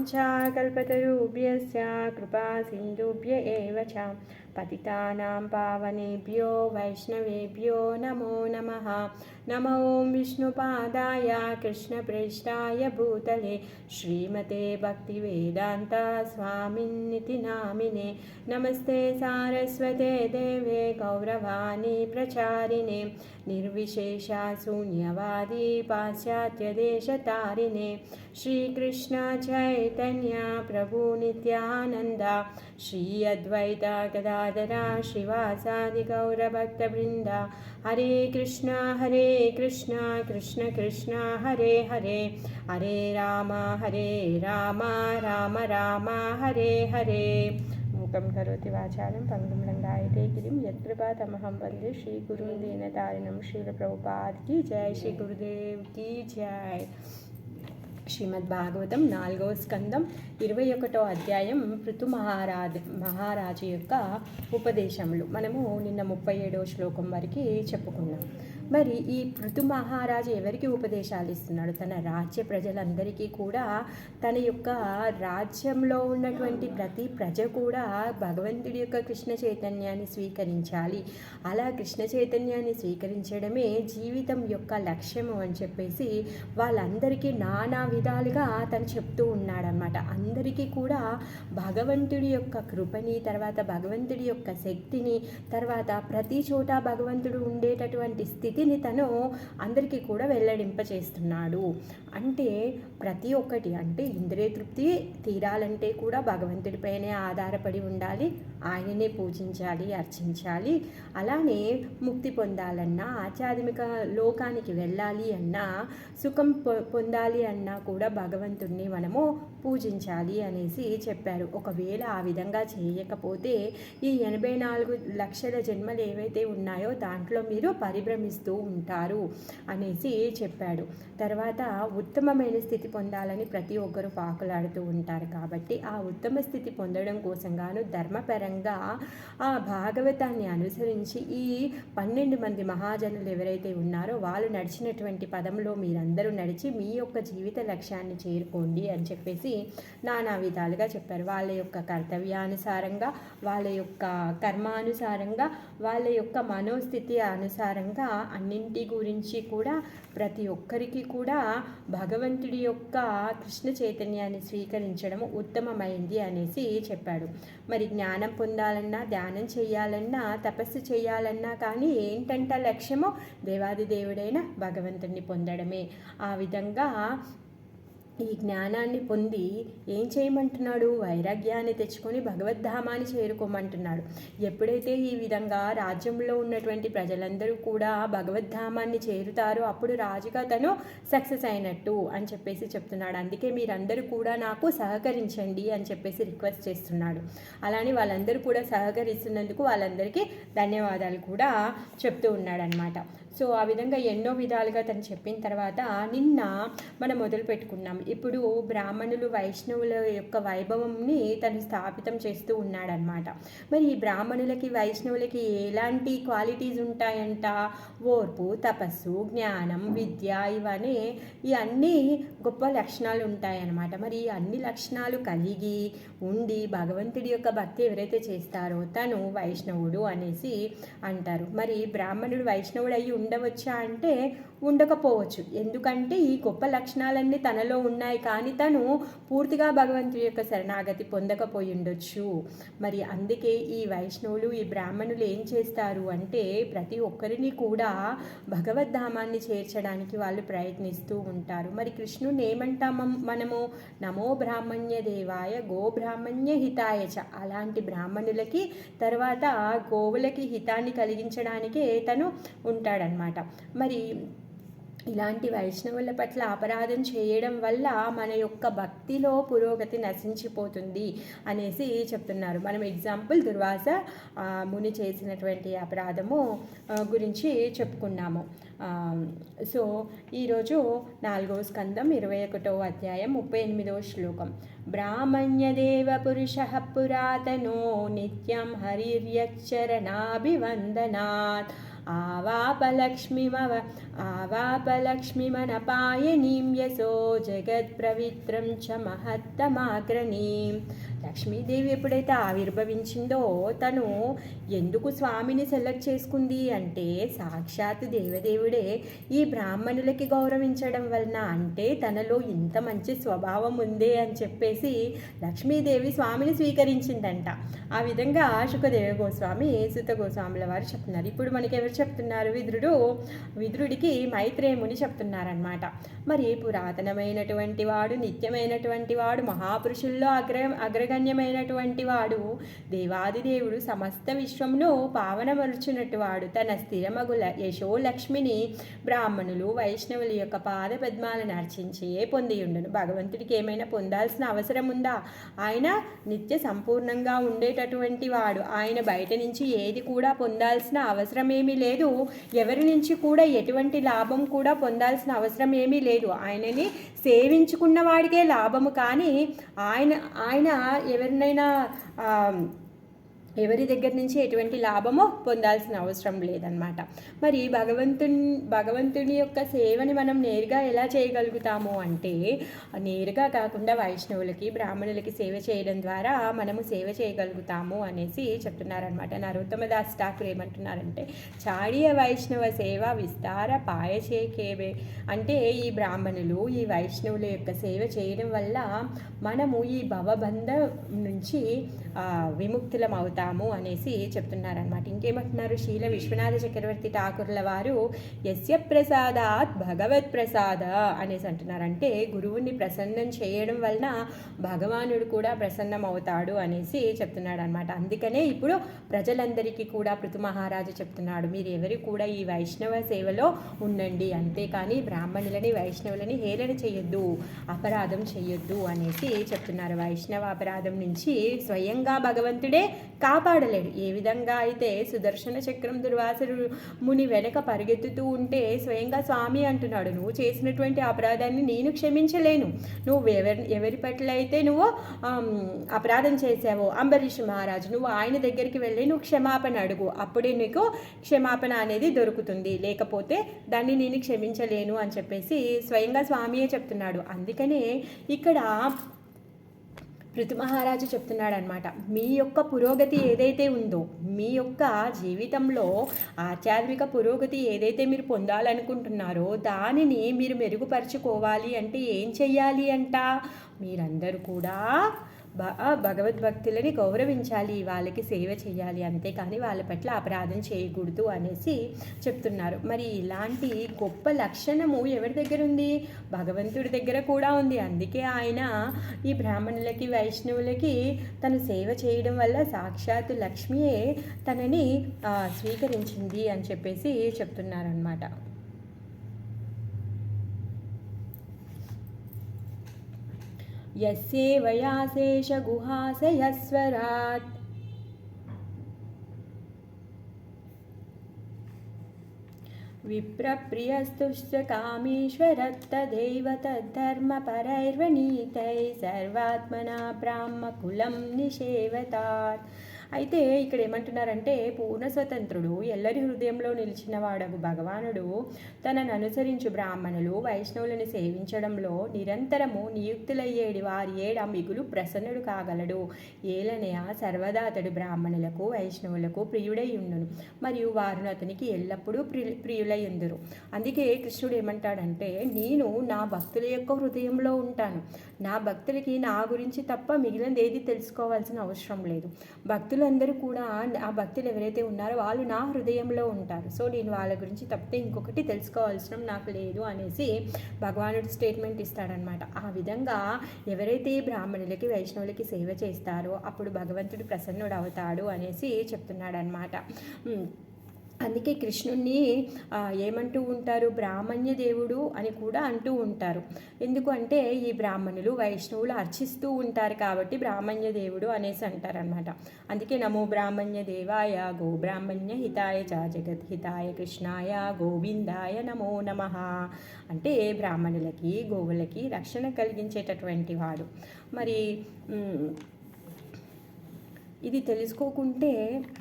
वाञ्छा कल्पतरुभ्यश्च कृपा सिन्धुभ्य एव च पतितानां पावनेभ्यो वैष्णवेभ्यो नमो नमः। नमो विष्णुपादाय कृष्णप्रेष्ठाय भूतले श्रीमते भक्तिवेदान्त स्वामिन्निति नामिने। नमस्ते सारस्वते देवे गौरवाणी प्रचारिणे निर्विशेषा शून्यवादी पाश्चात्यदेशतारिणे। श्रीकृष्ण चैतन्य प्रभु नित्यानन्द श्री अद्वैत गदाधर श्रीवासादि गौरभक्तवृन्द। हरे कृष्ण कृष्ण कृष्ण हरे हरे हरे राम राम राम हरे हरे। मूकं करोति वाचालं पंगुं लङ्घयते गिरिं यत्कृपातमहं वन्दे श्रीगुरुं दीनतारिणं। श्रीलप्रभुपाद की जय, श्री गुरुदेव की जय। శ్రీమద్భాగవతం 4వ స్కందం 21వ అధ్యాయం పృథు మహారాజు యొక్క ఉపదేశములు. మనము నిన్న 37వ శ్లోకం వరకు చెప్పుకున్నాం. మరి ఈ పృథు మహారాజు ఎవరికి ఉపదేశాలు ఇస్తున్నాడు? తన రాజ్య ప్రజలందరికీ కూడా తన యొక్క రాజ్యంలో ఉన్నటువంటి ప్రతి ప్రజ కూడా భగవంతుడి యొక్క కృష్ణ చైతన్యాన్ని స్వీకరించాలి. అలా కృష్ణ చైతన్యాన్ని స్వీకరించడమే జీవితం యొక్క లక్ష్యము అని చెప్పేసి వాళ్ళందరికీ నానా విధాలుగా తను చెప్తూ ఉన్నాడనమాట. అందరికీ కూడా భగవంతుడి యొక్క కృపని, తర్వాత భగవంతుడి యొక్క శక్తిని, తర్వాత ప్రతి చోట భగవంతుడు ఉండేటటువంటి స్థితిని తను అందరికీ కూడా వెల్లడింపచేస్తున్నాడు. అంటే ప్రతి ఒక్కటి, అంటే ఇంద్రియ తృప్తి తీరాలంటే కూడా భగవంతుడిపైనే ఆధారపడి ఉండాలి, ఆయననే పూజించాలి, అర్చించాలి. అలానే ముక్తి పొందాలన్నా, ఆధ్యాత్మిక లోకానికి వెళ్ళాలి అన్నా, సుఖం పొందాలి అన్నా కూడా భగవంతుడిని మనము పూజించాలి అనేసి చెప్పారు. ఒకవేళ ఆ విధంగా చేయకపోతే ఈ 84 లక్షల జన్మలు ఏవైతే ఉన్నాయో దాంట్లో మీరు పరిభ్రమిస్తూ ఉంటారు అనేసి చెప్పాడు. తర్వాత ఉత్తమమైన స్థితి పొందాలని ప్రతి ఒక్కరూ పాకులాడుతూ ఉంటారు. కాబట్టి ఆ ఉత్తమ స్థితి పొందడం కోసం గాను ధర్మపరంగా ఆ భాగవతాన్ని అనుసరించి ఈ 12 మంది మహాజనులు ఎవరైతే ఉన్నారో వాళ్ళు నడిచినటువంటి పదంలో మీరందరూ నడిచి మీ యొక్క జీవిత లక్ష్యాన్ని చేరుకోండి అని చెప్పేసి నానా విధాలుగా చెప్పారు. వాళ్ళ యొక్క కర్తవ్యానుసారంగా, వాళ్ళ యొక్క కర్మానుసారంగా, వాళ్ళ యొక్క మనోస్థితి అనుసారంగా అన్నింటి గురించి కూడా ప్రతి ఒక్కరికి కూడా భగవంతుడి యొక్క కృష్ణ చైతన్యాన్ని స్వీకరించడం ఉత్తమమైంది అనేసి చెప్పాడు. మరి జ్ఞానం పొందాలన్నా, ధ్యానం చేయాలన్నా, తపస్సు చేయాలన్నా కానీ ఏంటంట లక్ష్యము? దేవాది దేవుడైన భగవంతుడిని పొందడమే. ఆ విధంగా ఈ జ్ఞానాన్ని పొంది ఏం చేయమంటున్నాడు? వైరాగ్యాన్ని తెచ్చుకొని భగవద్ధామాన్ని చేరుకోమంటున్నాడు. ఎప్పుడైతే ఈ విధంగా రాజ్యంలో ఉన్నటువంటి ప్రజలందరూ కూడా భగవద్ధామాన్ని చేరుతారో అప్పుడు రాజుగా తను సక్సెస్ అయినట్టు అని చెప్పేసి చెప్తున్నాడు. అందుకే మీరందరూ కూడా నాకు సహకరించండి అని చెప్పేసి రిక్వెస్ట్ చేస్తున్నాడు. అలానే వాళ్ళందరూ కూడా సహకరిస్తున్నందుకు వాళ్ళందరికీ ధన్యవాదాలు కూడా చెప్తూ ఉన్నాడనమాట. సో ఆ విధంగా ఎన్నో విధాలుగా తను చెప్పిన తర్వాత నిన్న మనం మొదలు పెట్టుకున్నాం. ఇప్పుడు బ్రాహ్మణులు వైష్ణవుల యొక్క వైభవంని తను స్థాపితం చేస్తూ ఉన్నాడనమాట. మరి ఈ బ్రాహ్మణులకి వైష్ణవులకి ఎలాంటి క్వాలిటీస్ ఉంటాయంట? ఓర్పు, తపస్సు, జ్ఞానం, విద్య, ఇవన్నీ ఈ అన్ని గొప్ప లక్షణాలు ఉంటాయన్నమాట. మరి ఈ అన్ని లక్షణాలు కలిగి ఉండి భగవంతుడి యొక్క భక్తి ఎవరైతే చేస్తారో తను వైష్ణవుడు అనేసి అంటారు. మరి బ్రాహ్మణుడు వైష్ణవుడు అయ్యి ఉండవచ్చా అంటే ఉండకపోవచ్చు. ఎందుకంటే ఈ గొప్ప లక్షణాలన్నీ తనలో ఉన్నాయి, కానీ తను పూర్తిగా భగవంతుడి యొక్క శరణాగతి పొందకపోయి ఉండొచ్చు. మరి అందుకే ఈ వైష్ణవులు, ఈ బ్రాహ్మణులు ఏం చేస్తారు అంటే ప్రతి ఒక్కరిని కూడా భగవద్ధామాన్ని చేర్చడానికి వాళ్ళు ప్రయత్నిస్తూ ఉంటారు. మరి కృష్ణుని ఏమంటాము మనము? నమో బ్రాహ్మణ్య దేవాయ గో బ్రాహ్మణ్య హితాయ చ. అలాంటి బ్రాహ్మణులకి తర్వాత గోవులకి హితాన్ని కలిగించడానికే తను ఉంటాడనమాట. మరి ఇలాంటి వైష్ణవుల పట్ల అపరాధం చేయడం వల్ల మన యొక్క భక్తిలో పురోగతి నశించిపోతుంది అనేసి చెప్తున్నారు. మనం ఎగ్జాంపుల్ దుర్వాస ముని చేసినటువంటి అపరాధము గురించి చెప్పుకున్నాము. సో ఈరోజు 4వ స్కందం 21వ అధ్యాయం 38వ శ్లోకం. బ్రాహ్మణ్యదేవ పురుష పురాతనో నిత్యం హరిర్యచ్చరణాభివందనాత్ ఆవాపలక్ష్మిమనపాయనీం యశో జగత్ప్రవిత్రం చ మహత్తమాగ్రణీం. లక్ష్మీదేవి ఎప్పుడైతే ఆవిర్భవించిందో తను ఎందుకు స్వామిని సెలెక్ట్ చేసుకుంది అంటే సాక్షాత్ దేవదేవుడే ఈ బ్రాహ్మణులకి గౌరవించడం వలన, అంటే తనలో ఇంత మంచి స్వభావం ఉంది అని చెప్పేసి లక్ష్మీదేవి స్వామిని స్వీకరించిందంట. ఆ విధంగా శుకదేవ గోస్వామి సుత గోస్వాముల వారు చెప్తున్నారు. ఇప్పుడు మనకి ఎవరు చెప్తున్నారు? విదురుడికి మైత్రేయుని చెప్తున్నారనమాట. మరి పురాతనమైనటువంటి వాడు, నిత్యమైనటువంటి వాడు, మహాపురుషుల్లో అగ్రగణ్యమైనటువంటి వాడు, దేవాదిదేవుడు సమస్త విశ్వమును పావనమరుచున్నట్టు వాడు, తన స్థిరమగు యశోలక్ష్మిని బ్రాహ్మణులు వైష్ణవుల యొక్క పాద పద్మాలను అర్చించే పొంది ఉండును. భగవంతుడికి ఏమైనా పొందాల్సిన అవసరం ఉందా? ఆయన నిత్య సంపూర్ణంగా ఉండేటటువంటి వాడు. ఆయన బయట నుంచి ఏది కూడా పొందాల్సిన అవసరం ఏమీ లేదు. ఎవరి నుంచి కూడా ఎటువంటి లాభం కూడా పొందాల్సిన అవసరం ఏమీ లేదు. ఆయనని సేవించుకున్న వాడికే లాభము. కానీ ఆయన ఎవరినైనా ఎవరి దగ్గర నుంచి ఎటువంటి లాభమో పొందాల్సిన అవసరం లేదన్నమాట. మరి భగవంతుని యొక్క సేవని మనం నేరుగా ఎలా చేయగలుగుతాము అంటే, నేరుగా కాకుండా వైష్ణవులకి బ్రాహ్మణులకి సేవ చేయడం ద్వారా మనము సేవ చేయగలుగుతాము అనేసి చెప్తున్నారనమాట. నరోత్తమదాస్ ఠాకూర్ ఏమంటున్నారంటే, చాడియ వైష్ణవ సేవ విస్తార పాయచేకేవే. అంటే ఈ బ్రాహ్మణులు ఈ వైష్ణవుల యొక్క సేవ చేయడం వల్ల మనము ఈ భవబంధం నుంచి విముక్తులం అవుతాము అనేసి చెప్తున్నారనమాట. ఇంకేమంటున్నారు? శీల విశ్వనాథ చక్రవర్తి ఠాకూర్ల వారు యస్య ప్రసాదాత్ భగవత్ ప్రసాద అనేసి అంటున్నారు. అంటే గురువుని ప్రసన్నం చేయడం వలన భగవానుడు కూడా ప్రసన్నం అవుతాడు అనేసి చెప్తున్నాడు అనమాట. అందుకనే ఇప్పుడు ప్రజలందరికీ కూడా పృథు మహారాజు చెప్తున్నాడు, మీరు ఎవరు కూడా ఈ వైష్ణవ సేవలో ఉండండి, అంతేకాని బ్రాహ్మణులని వైష్ణవులని హేళన చేయొద్దు, అపరాధం చేయొద్దు అనేసి చెప్తున్నారు. వైష్ణవ అపరాధం నుంచి స్వయంగా భగవంతుడే కాపాడలేడు. ఏ విధంగా అయితే సుదర్శన చక్రం దుర్వాసుడు ముని వెనక పరిగెత్తుతూ ఉంటే స్వయంగా స్వామి అంటున్నాడు, నువ్వు చేసినటువంటి అపరాధాన్ని నేను క్షమించలేను. నువ్వు ఎవరి పట్ల అయితే నువ్వు అపరాధం చేసావో అంబరీష్ మహారాజు, నువ్వు ఆయన దగ్గరికి వెళ్ళి నువ్వు క్షమాపణ అడుగు, అప్పుడే నీకు క్షమాపణ అనేది దొరుకుతుంది, లేకపోతే దాన్ని నేను క్షమించలేను అని చెప్పేసి స్వయంగా స్వామియే చెప్తున్నాడు. అందుకనే ఇక్కడ పృథు మహారాజు చెప్తున్నాడు అనమాట, మీ యొక్క పురోగతి ఏదైతే ఉందో, మీ యొక్క జీవితంలో ఆధ్యాత్మిక పురోగతి ఏదైతే మీరు పొందాలనుకుంటున్నారో దానిని మీరు మెరుగుపరుచుకోవాలి అంటే ఏం చెయ్యాలి అంట? మీరందరూ కూడా భగవద్భక్తులని గౌరవించాలి, వాళ్ళకి సేవ చేయాలి, అంతేకాని వాళ్ళ పట్ల అపరాధం చేయకూడదు అనేసి చెప్తున్నారు. మరి ఇలాంటి గొప్ప లక్షణము ఎవరి దగ్గర ఉంది? భగవంతుడి దగ్గర కూడా ఉంది. అందుకే ఆయన ఈ బ్రాహ్మణులకి వైష్ణవులకి తను సేవ చేయడం వల్ల సాక్షాత్తు లక్ష్మియే తనని స్వీకరించింది అని చెప్పేసి చెప్తున్నారనమాట. యస్యేవయాశేష గుహాశయస్వరాట్ విప్రప్రియస్తుశ్చ కామేశ్వరత్తదైవ తద్ధర్మపరైర్వనీతై సర్వాత్మనా బ్రాహ్మకులం నిషేవతాత్. అయితే ఇక్కడ ఏమంటున్నారంటే, పూర్ణ స్వతంత్రుడు ఎల్లరి హృదయంలో నిలిచిన వాడగు భగవానుడు తనను అనుసరించు బ్రాహ్మణులు వైష్ణవులను సేవించడంలో నిరంతరము నియుక్తులయ్యేడి వారి ఏడ మిగులు ప్రసన్నుడు కాగలడు. ఏలనయ సర్వదా అతడు బ్రాహ్మణులకు వైష్ణవులకు ప్రియుడై ఉండును, మరియు వారు అతనికి ఎల్లప్పుడూ ప్రియులై ఉందురు. అందుకే కృష్ణుడు ఏమంటాడంటే, నేను నా భక్తుల యొక్క హృదయంలో ఉంటాను. నా భక్తులకి నా గురించి తప్ప మిగిలినది ఏది తెలుసుకోవాల్సిన అవసరం లేదు. భక్తులందరూ కూడా ఆ భక్తులు ఎవరైతే ఉన్నారో వాళ్ళు నా హృదయంలో ఉంటారు. సో నేను వాళ్ళ గురించి తప్పితే ఇంకొకటి తెలుసుకోవాల్సిన నాకు లేదు అనేసి భగవానుడు స్టేట్మెంట్ ఇస్తాడనమాట. ఆ విధంగా ఎవరైతే బ్రాహ్మణులకి వైష్ణవులకి సేవ చేస్తారో అప్పుడు భగవంతుడు ప్రసన్నుడు అవుతాడు అనేసి చెప్తున్నాడనమాట. అందుకే కృష్ణుణ్ణి ఏమంటూ ఉంటారు? బ్రాహ్మణ్య దేవుడు అని కూడా అంటూ ఉంటారు. ఎందుకు అంటే ఈ బ్రాహ్మణులు వైష్ణవులు అర్చిస్తూ ఉంటారు కాబట్టి బ్రాహ్మణ్య దేవుడు అనేసి అంటారనమాట. అందుకే నమో బ్రాహ్మణ్య దేవాయ గో బ్రాహ్మణ్య హితాయ చ జగత్ హితాయ కృష్ణాయ గోవిందాయ నమో నమః. అంటే బ్రాహ్మణులకి గోవులకి రక్షణ కలిగించేటటువంటి వాడు. మరి ఇది తెలుసుకోకుంటే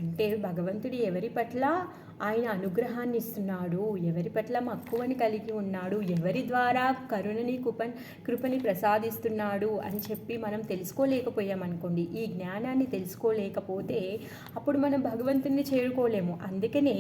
అంటే భగవంతుడు ఎవరి పట్ల ఆయన అనుగ్రహాన్ని ఇస్తున్నాడు, ఎవరి పట్ల మక్కువని కలిగి ఉన్నాడు, ఎవరి ద్వారా కృపని ప్రసాదిస్తున్నాడు అని చెప్పి మనం తెలుసుకోలేకపోయామనుకోండి, ఈ జ్ఞానాన్ని తెలుసుకోలేకపోతే అప్పుడు మనం భగవంతుని చేరుకోలేము. అందుకనే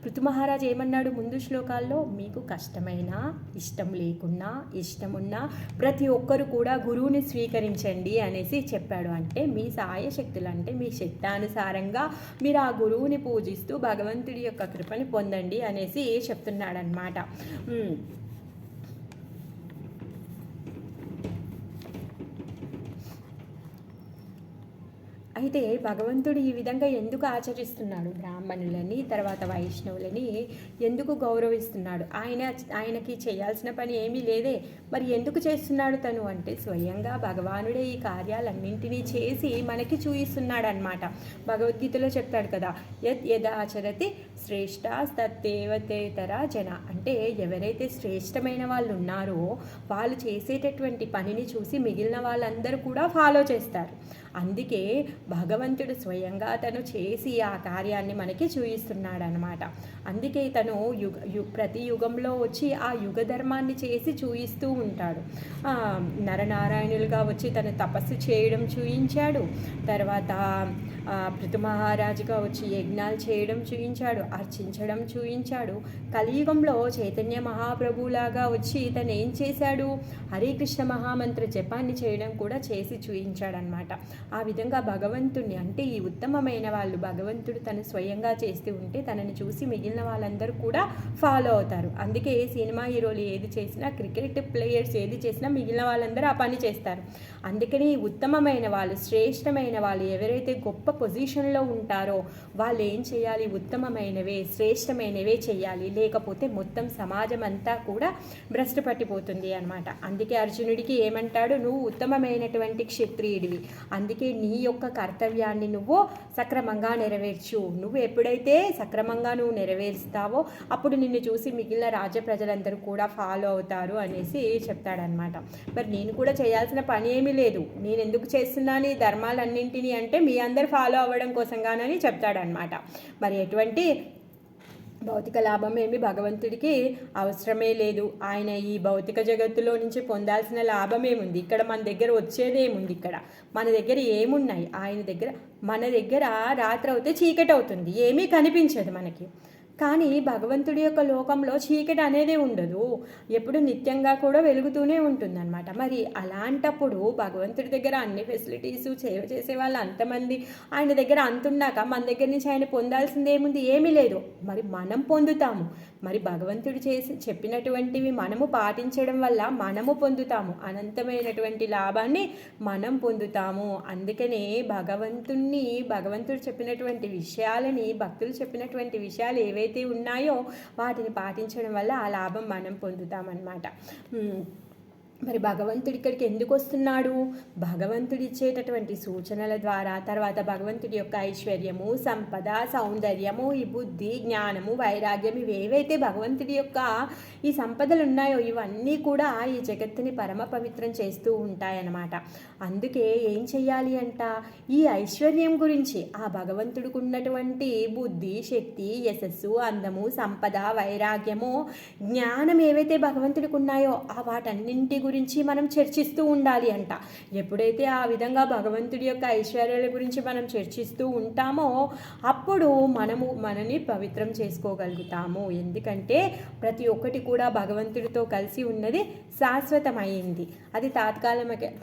పృథు మహారాజ్ ఏమన్నాడు ముందు శ్లోకాల్లో, మీకు కష్టమైనా ఇష్టం లేకున్నా ఇష్టమున్నా ప్రతి ఒక్కరు కూడా గురువుని స్వీకరించండి అనేసి చెప్పాడు. అంటే మీ సాయశక్తులు, అంటే మీ శక్తానుసారంగా మీరు ఆ గురువుని పూజిస్తూ భగవంతుడి యొక్క కృపని పొందండి అనేసి చెప్తున్నాడనమాట. అయితే భగవంతుడు ఈ విధంగా ఎందుకు ఆచరిస్తున్నాడు, బ్రాహ్మణులని తర్వాత వైష్ణవులని ఎందుకు గౌరవిస్తున్నాడు, ఆయనకి చేయాల్సిన పని ఏమీ లేదే, మరి ఎందుకు చేస్తున్నాడు తను అంటే స్వయంగా భగవానుడే ఈ కార్యాలన్నింటినీ చేసి మనకి చూయిస్తున్నాడు అనమాట. భగవద్గీతలో చెప్తాడు కదా, యదాచరతి శ్రేష్ఠ తత్తేవతేతర జన, అంటే ఎవరైతే శ్రేష్టమైన వాళ్ళు ఉన్నారో వాళ్ళు చేసేటటువంటి పనిని చూసి మిగిలిన వాళ్ళందరూ కూడా ఫాలో చేస్తారు. అందుకే భగవంతుడు స్వయంగా తను చేసి ఆ కార్యాన్ని మనకి చూయిస్తున్నాడు అనమాట. అందుకే తను ప్రతి యుగంలో వచ్చి ఆ యుగ ధర్మాన్ని చేసి చూయిస్తూ ఉంటాడు. నరనారాయణులుగా వచ్చి తను తపస్సు చేయడం చూయించాడు, తర్వాత పృథు మహారాజుగా వచ్చి యజ్ఞాలు చేయడం చూయించాడు, అర్చించడం చూయించాడు. కలియుగంలో చైతన్య మహాప్రభులాగా వచ్చి తను ఏం చేశాడు, హరే కృష్ణ మహామంత్ర జపాన్ని చేయడం కూడా చేసి చూయించాడనమాట. ఆ విధంగా భగవంతుణ్ణి, అంటే ఈ ఉత్తమమైన వాళ్ళు భగవంతుడు తను స్వయంగా చేస్తూ ఉంటే తనని చూసి మిగిలిన వాళ్ళందరూ కూడా ఫాలో అవుతారు. అందుకే సినిమా హీరోలు ఏది చేసినా, క్రికెట్ ప్లేయర్స్ ఏది చేసినా మిగిలిన వాళ్ళందరూ ఆ పని చేస్తారు. అందుకని ఉత్తమమైన వాళ్ళు, శ్రేష్టమైన వాళ్ళు ఎవరైతే గొప్ప పొజిషన్లో ఉంటారో వాళ్ళు ఏం చేయాలి, ఉత్తమమైనవే శ్రేష్టమైనవే చేయాలి, లేకపోతే మొత్తం సమాజం అంతా కూడా భ్రష్టు పట్టిపోతుంది అనమాట. అందుకే అర్జునుడికి ఏమంటాడు, నువ్వు ఉత్తమమైనటువంటి క్షత్రియుడివి, అందుకే నీ యొక్క కర్తవ్యాన్ని నువ్వు సక్రమంగా నెరవేర్చు. నువ్వు ఎప్పుడైతే సక్రమంగా నువ్వు నెరవేరుస్తావో అప్పుడు నిన్ను చూసి మిగిలిన రాజ్య ప్రజలందరూ కూడా ఫాలో అవుతారు అనేసి చెప్తాడనమాట. మరి నేను కూడా చేయాల్సిన పని ఏమీ లేదు, నేను ఎందుకు చేస్తున్నాను ఈ ధర్మాలన్నింటినీ అంటే మీ అందరు ఫాలో అవ్వడం కోసంగానని చెప్తాడనమాట. మరి ఎటువంటి భౌతిక లాభం ఏమి భగవంతుడికి అవసరమే లేదు. ఆయన ఈ భౌతిక జగత్తులో నుంచి పొందాల్సిన లాభం ఏముంది, ఇక్కడ మన దగ్గర వచ్చేదేముంది, ఇక్కడ మన దగ్గర ఏమున్నాయి, ఆయన దగ్గర మన దగ్గర రాత్రి అవుతే చీకటి అవుతుంది, ఏమీ కనిపించదు మనకి. కానీ భగవంతుడి యొక్క లోకంలో చీకటి అనేది ఉండదు, ఎప్పుడు నిత్యంగా కూడా వెలుగుతూనే ఉంటుందన్నమాట. మరి అలాంటప్పుడు భగవంతుడి దగ్గర అన్ని ఫెసిలిటీసు, సేవ చేసే వాళ్ళు అంతమంది ఆయన దగ్గర అంతున్నాక మన దగ్గర నుంచి ఆయన పొందాల్సింది ఏముంది, ఏమీ లేదు. మరి మనం పొందుతాము, మరి భగవంతుడు చెప్పినటువంటివి మనము పాటించడం వల్ల మనము పొందుతాము, అనంతమైనటువంటి లాభాన్ని మనం పొందుతాము. అందుకనే భగవంతుడు చెప్పినటువంటి విషయాలని, భక్తులు చెప్పినటువంటి విషయాలు ఏవైతే ఉన్నాయో వాటిని పాటించడం వల్ల ఆ లాభం మనం పొందుతామన్నమాట. మరి భగవంతుడి ఇక్కడికి ఎందుకు వస్తున్నాడు, భగవంతుడి ఇచ్చేటటువంటి సూచనల ద్వారా, తర్వాత భగవంతుడి యొక్క ఐశ్వర్యము, సంపద, సౌందర్యము, ఈ బుద్ధి, జ్ఞానము, వైరాగ్యం, ఇవేవైతే భగవంతుడి యొక్క ఈ సంపదలు ఉన్నాయో ఇవన్నీ కూడా ఈ జగత్తుని పరమ పవిత్రం చేస్తూ ఉంటాయన్నమాట. అందుకే ఏం చెయ్యాలి అంట, ఈ ఐశ్వర్యం గురించి, ఆ భగవంతుడికి ఉన్నటువంటి బుద్ధి, శక్తి, యశస్సు, అందము, సంపద, వైరాగ్యము, జ్ఞానం ఏవైతే భగవంతుడికి ఉన్నాయో ఆ వాటన్నింటి గురించి మనం చర్చిస్తూ ఉండాలి అంట. ఎప్పుడైతే ఆ విధంగా భగవంతుడి యొక్క ఐశ్వర్యాల గురించి మనం చర్చిస్తూ ఉంటామో అప్పుడు మనని పవిత్రం చేసుకోగలుగుతాము. ఎందుకంటే ప్రతి ఒక్కటి కూడా భగవంతుడితో కలిసి ఉన్నది శాశ్వతమైంది, అది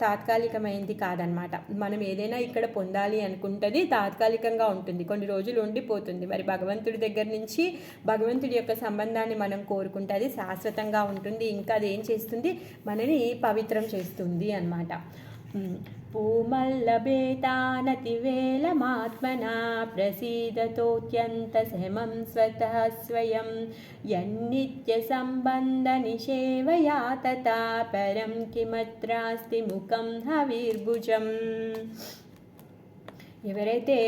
తాత్కాలికమైంది కాదనమాట. మనం ఏదైనా ఇక్కడ పొందాలి అనుకుంటుంది తాత్కాలికంగా ఉంటుంది, కొన్ని రోజులు ఉండిపోతుంది. మరి భగవంతుడి దగ్గర నుంచి భగవంతుడి యొక్క సంబంధాన్ని మనం కోరుకుంటే అది శాశ్వతంగా ఉంటుంది, ఇంకా అది ఏం చేస్తుంది, మనని పవిత్రం చేస్తుంది అన్నమాట. పూమల్లభేతానతివేలమాత్మనా ప్రసీదతోత్యంత సమం స్వతః స్వయం యన్నిత్య సంబంధ నిషేవయా తథా పరం కిమత్రాస్తి ముఖం హవిర్భుజం. ఎవరైతే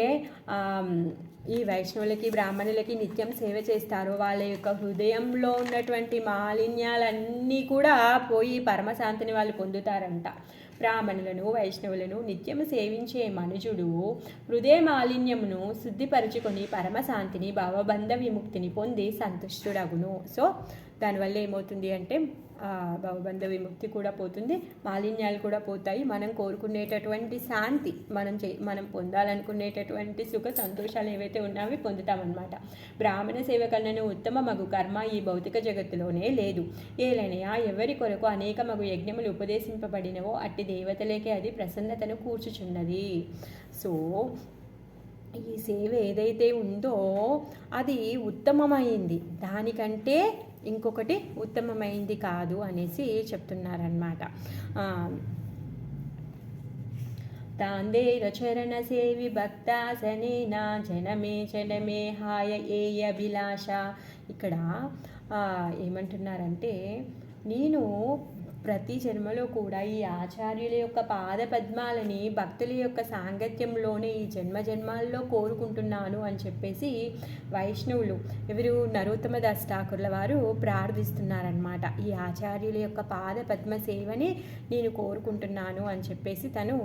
ఈ వైష్ణవులకి, బ్రాహ్మణులకి నిత్యం సేవ చేస్తారో వాళ్ళ యొక్క హృదయంలో ఉన్నటువంటి మాలిన్యాలన్నీ కూడా పోయి పరమశాంతిని వాళ్ళు పొందుతారంట. బ్రాహ్మణులను వైష్ణవులను నిత్యము సేవించే మనుజుడు హృదయ మాలిన్యమును శుద్ధిపరుచుకొని పరమశాంతిని భవబంధ విముక్తిని పొంది సంతుష్టుడగును. సో దానివల్ల ఏమవుతుంది అంటే భవబంధ విముక్తి కూడా పోతుంది, మాలిన్యాలు కూడా పోతాయి. మనం కోరుకునేటటువంటి శాంతి, మనం పొందాలనుకునేటటువంటి సుఖ సంతోషాలు ఏవైతే ఉన్నాయో పొందుతామన్నమాట. బ్రాహ్మణ సేవ కన్నా ఉత్తమ మగు కర్మ ఈ భౌతిక జగత్తులోనే లేదు. ఏలనయా ఎవరి కొరకు అనేక మగు యజ్ఞములు ఉపదేశింపబడినవో అట్టి దేవతలకే అది ప్రసన్నతను కూర్చుచున్నది. సో ఈ సేవ ఏదైతే ఉందో అది ఉత్తమమైంది, దానికంటే ఇంకొకటి ఉత్తమమైంది కాదు అనేసి చెప్తున్నారన్నమాట. తాందేరచరణ సేవి భక్తాసనేనా జనమే జనమే హాయ ఏయభిలాష. ఇక్కడ ఏమంటున్నారంటే, నేను ప్రతి జన్మలో కూడా ఈ ఆచార్యుల యొక్క పాద పద్మాలని భక్తుల యొక్క సాంగత్యంలోనే ఈ జన్మాల్లో కోరుకుంటున్నాను అని చెప్పేసి వైష్ణవులు ఎవరు నరోత్తమదాస్ ఠాకూర్ల వారు ప్రార్థిస్తున్నారనమాట. ఈ ఆచార్యుల యొక్క పాద పద్మ సేవని నేను కోరుకుంటున్నాను అని చెప్పేసి తను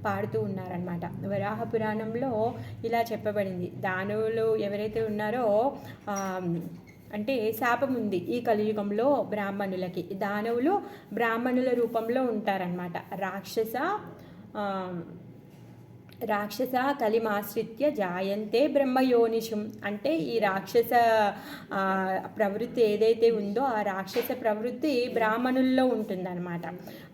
పాడుతూ ఉన్నారనమాట. వరాహ పురాణంలో ఇలా చెప్పబడింది, దానవులు ఎవరైతే ఉన్నారో అంటే శాపం ఉంది ఈ కలియుగంలో బ్రాహ్మణులకి. దానవులు బ్రాహ్మణుల రూపంలో ఉంటారనమాట. రాక్షస కలిమాశ్రిత్య జాయంతే బ్రహ్మయోనిషం. అంటే ఈ రాక్షస ప్రవృత్తి ఏదైతే ఉందో ఆ రాక్షస ప్రవృత్తి బ్రాహ్మణుల్లో ఉంటుందన్నమాట.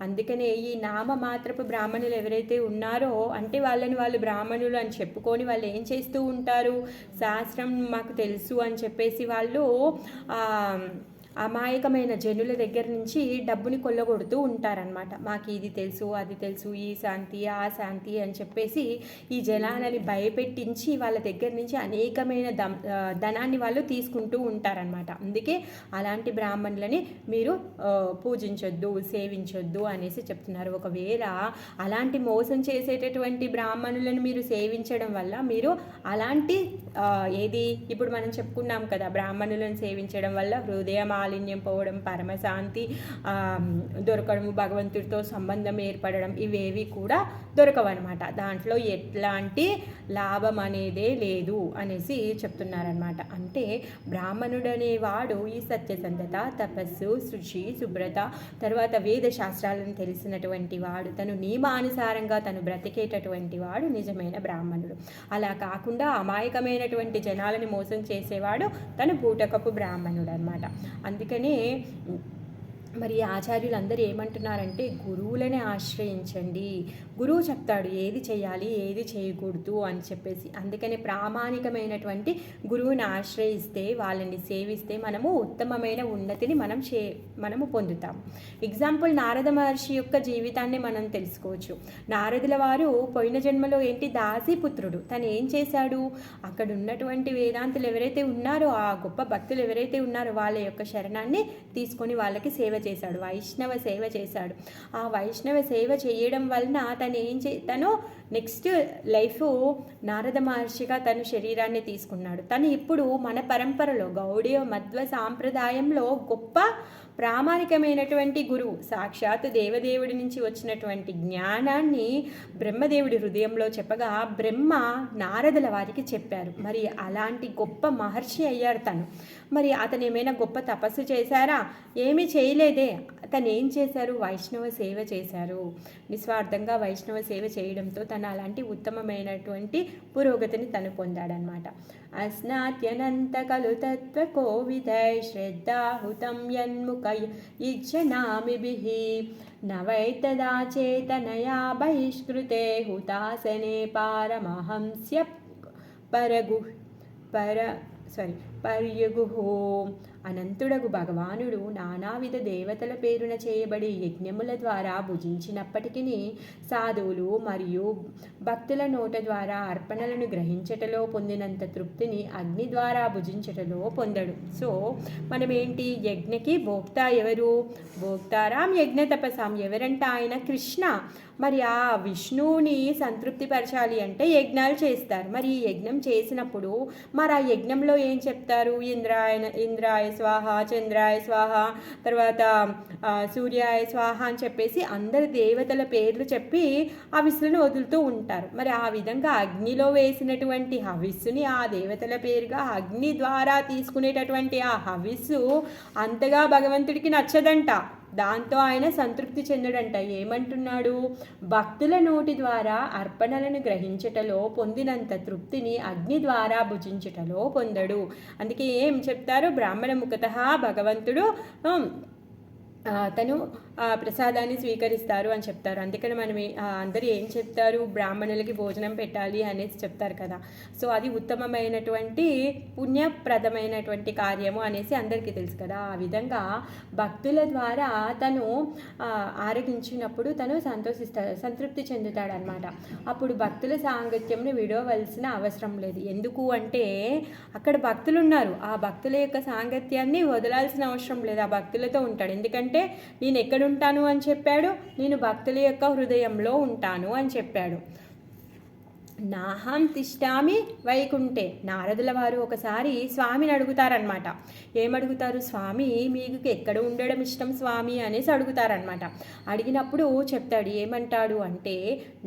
అందుకనే ఈ నామమాత్రపు బ్రాహ్మణులు ఎవరైతే ఉన్నారో అంటే వాళ్ళు బ్రాహ్మణులు అని చెప్పుకొని వాళ్ళు ఏం చేస్తూ ఉంటారు, శాస్త్రం మాకు తెలుసు అని చెప్పేసి వాళ్ళు అమాయకమైన జనుల దగ్గర నుంచి డబ్బుని కొల్లగొడుతూ ఉంటారనమాట. మాకు ఇది తెలుసు అది తెలుసు, ఈ శాంతి ఆ శాంతి అని చెప్పేసి ఈ జనాలని భయపెట్టించి వాళ్ళ దగ్గర నుంచి అనేకమైన ధనాన్ని వాళ్ళు తీసుకుంటూ ఉంటారనమాట. అందుకే అలాంటి బ్రాహ్మణులని మీరు పూజించొద్దు, సేవించొద్దు అనేసి చెప్తున్నారు. ఒకవేళ అలాంటి మోసం చేసేటటువంటి బ్రాహ్మణులను మీరు సేవించడం వల్ల మీరు అలాంటి ఏది ఇప్పుడు మనం చెప్పుకున్నాం కదా, బ్రాహ్మణులను సేవించడం వల్ల హృదయ మాలిన్యం పోవడం, పరమశాంతి దొరకడము, భగవంతుడితో సంబంధం ఏర్పడడం, ఇవేవి కూడా దొరకవన్నమాట. దాంట్లో ఎట్లాంటి లాభం అనేదే లేదు అనేసి చెప్తున్నారనమాట. అంటే బ్రాహ్మణుడు అనేవాడు ఈ సత్యసంధత, తపస్సు, శుచి, శుభ్రత, తర్వాత వేద శాస్త్రాలను తెలిసినటువంటి వాడు, తను నియమానుసారంగా తను బ్రతికేటటువంటి వాడు నిజమైన బ్రాహ్మణుడు. అలా కాకుండా అమాయకమైనటువంటి జనాలని మోసం చేసేవాడు తను బూటకపు బ్రాహ్మణుడు అనమాట. అందుకనే మరి ఆచార్యులందరూ ఏమంటున్నారంటే గురువులని ఆశ్రయించండి, గురువు చెప్తాడు ఏది చేయాలి ఏది చేయకూడదు అని చెప్పేసి. అందుకని ప్రామాణికమైనటువంటి గురువుని ఆశ్రయిస్తే, వాళ్ళని సేవిస్తే మనము ఉత్తమమైన ఉన్నతిని మనము పొందుతాం. ఎగ్జాంపుల్ నారద మహర్షి యొక్క జీవితాన్ని మనం తెలుసుకోవచ్చు. నారదుల వారు పోయిన జన్మలో ఏంటి, దాసీపుత్రుడు. తను ఏం చేశాడు, అక్కడ ఉన్నటువంటి వేదాంతులు ఎవరైతే ఉన్నారో, ఆ గొప్ప భక్తులు ఎవరైతే ఉన్నారో వాళ్ళ యొక్క శరణాన్ని తీసుకొని వాళ్ళకి సేవ చేశాడు, వైష్ణవ సేవ చేశాడు. ఆ వైష్ణవ సేవ చేయడం వలన తను నెక్స్ట్ లైఫ్ నారద మహర్షిగా తను శరీరాన్ని తీసుకున్నాడు. తను ఇప్పుడు మన పరంపరలో గౌడీయ మధ్వ సాంప్రదాయంలో గొప్ప ప్రామాణికమైనటువంటి గురువు. సాక్షాత్ దేవదేవుడి నుంచి వచ్చినటువంటి జ్ఞానాన్ని బ్రహ్మదేవుడి హృదయంలో చెప్పగా బ్రహ్మ నారదుల వారికి చెప్పారు. మరి అలాంటి గొప్ప మహర్షి అయ్యారు తను. మరి అతను ఏమైనా గొప్ప తపస్సు చేశారా? ఏమీ చేయలేదే. తను ఏం చేశారు, వైష్ణవ సేవ చేశారు. నిస్వార్థంగా వైష్ణవ సేవ చేయడంతో తను అలాంటి ఉత్తమమైనటువంటి పురోగతిని తను పొందాడనమాట. అస్నాత్యనంత కలు తత్వ కోవిదై శ్రద్ధాహుతం యన్ముఖ ఇజ్జనామిభిః నవైతదా చేతనయా బహిష్కృతే హుతాసనే పారమహంస్య పర్యగుః. అనంతుడగు భగవానుడు నానావిధ దేవతల పేరున చేయబడి యజ్ఞముల ద్వారా భుజించినప్పటికీ సాధువులు మరియు భక్తుల నోట ద్వారా అర్పణలను గ్రహించటలో పొందినంత తృప్తిని అగ్ని ద్వారా భుజించటలో పొందడు. సో మనమేంటి, యజ్ఞకి భోక్త ఎవరు, భోక్తారాం యజ్ఞ తపసాం. ఎవరంట, ఆయన కృష్ణ. మరి ఆ విష్ణువుని సంతృప్తిపరచాలి అంటే యజ్ఞాలు చేస్తారు. మరి ఈ యజ్ఞం చేసినప్పుడు మరి ఆ యజ్ఞంలో ఏం చెప్తారు, ఇంద్రాయ స్వాహ, చంద్రాయ స్వాహ, తర్వాత సూర్యాయ స్వాహ అని చెప్పేసి అందరి దేవతల పేర్లు చెప్పి హవిస్సులను వదులుతూ ఉంటారు. మరి ఆ విధంగా అగ్నిలో వేసినటువంటి హవిస్సుని ఆ దేవతల పేరుగా అగ్ని ద్వారా తీసుకునేటటువంటి ఆ హవిస్సు అంతగా భగవంతుడికి నచ్చదంట. దాంతో ఆయన సంతృప్తి చెందడంట. ఏమంటున్నాడు? భక్తుల నోటి ద్వారా అర్పణలను గ్రహించుటలో పొందినంత తృప్తిని అగ్ని ద్వారా భుజించుటలో పొందడు. అందుకే ఏం చెప్తారు? బ్రాహ్మణ ముఖతః భగవంతుడు తను ప్రసాదాన్ని స్వీకరిస్తారు అని చెప్తారు. అందుకని మనం అందరూ ఏం చెప్తారు? బ్రాహ్మణులకి భోజనం పెట్టాలి అనేసి చెప్తారు కదా. సో అది ఉత్తమమైనటువంటి పుణ్యప్రదమైనటువంటి కార్యము అనేసి అందరికీ తెలుసు కదా. ఆ విధంగా భక్తుల ద్వారా తను ఆరగించినప్పుడు తను సంతృప్తి చెందుతాడనమాట. అప్పుడు భక్తుల సాంగత్యంను విడవలసిన అవసరం లేదు. ఎందుకు అంటే అక్కడ భక్తులు ఉన్నారు. ఆ భక్తుల యొక్క సాంగత్యాన్ని వదలాల్సిన అవసరం లేదు. ఆ భక్తులతో ఉంటాడు. ఎందుకంటే నేను ఎక్కడుంటాను అని చెప్పాడు? నేను భక్తుల యొక్క హృదయంలో ఉంటాను అని చెప్పాడు. నాహం తిష్టామి వైకుంఠే. నారదుల వారు ఒకసారి స్వామిని అడుగుతారనమాట. ఏమడుగుతారు? స్వామి మీకు ఎక్కడ ఉండడం ఇష్టం స్వామి అనేసి అడుగుతారనమాట. అడిగినప్పుడు చెప్తాడు. ఏమంటాడు అంటే,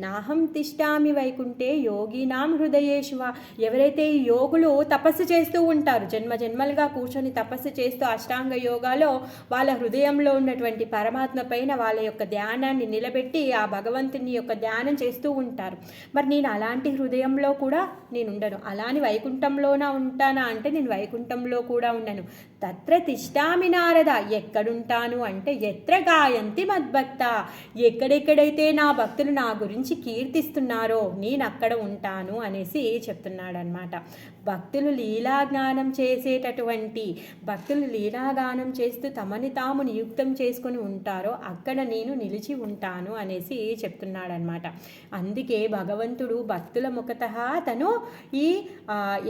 నాహం తిష్టామి వైకుంఠే యోగినాం హృదయేషువ. ఎవరైతే ఈ యోగులు తపస్సు చేస్తూ ఉంటారు, జన్మ జన్మలుగా కూర్చొని తపస్సు చేస్తూ అష్టాంగ యోగాలో వాళ్ళ హృదయంలో ఉన్నటువంటి పరమాత్మ పైన వాళ్ళ యొక్క ధ్యానాన్ని నిలబెట్టి ఆ భగవంతుని యొక్క ధ్యానం చేస్తూ ఉంటారు. మరి నేను అలాంటి హృదయంలో కూడా నేను ఉండను. అలాని వైకుంఠంలోనా ఉంటానా అంటే నేను వైకుంఠంలో కూడా ఉండను. తత్ర తిష్టామి నారద. ఎక్కడుంటాను అంటే ఎత్ర గాయంతి మద్భక్త. ఎక్కడెక్కడైతే నా భక్తులు నా గురించి కీర్తిస్తున్నారో నేను అక్కడ ఉంటాను అనేసి చెప్తున్నాడనమాట. భక్తులు లీలాగానం చేసేటటువంటి భక్తులు లీలాగానం చేస్తూ తమని తాము నియుక్తం చేసుకొని ఉంటారో అక్కడ నేను నిలిచి ఉంటాను అనేసి చెప్తున్నాడనమాట. అందుకే భగవంతుడు భక్తుల ముఖతః తను ఈ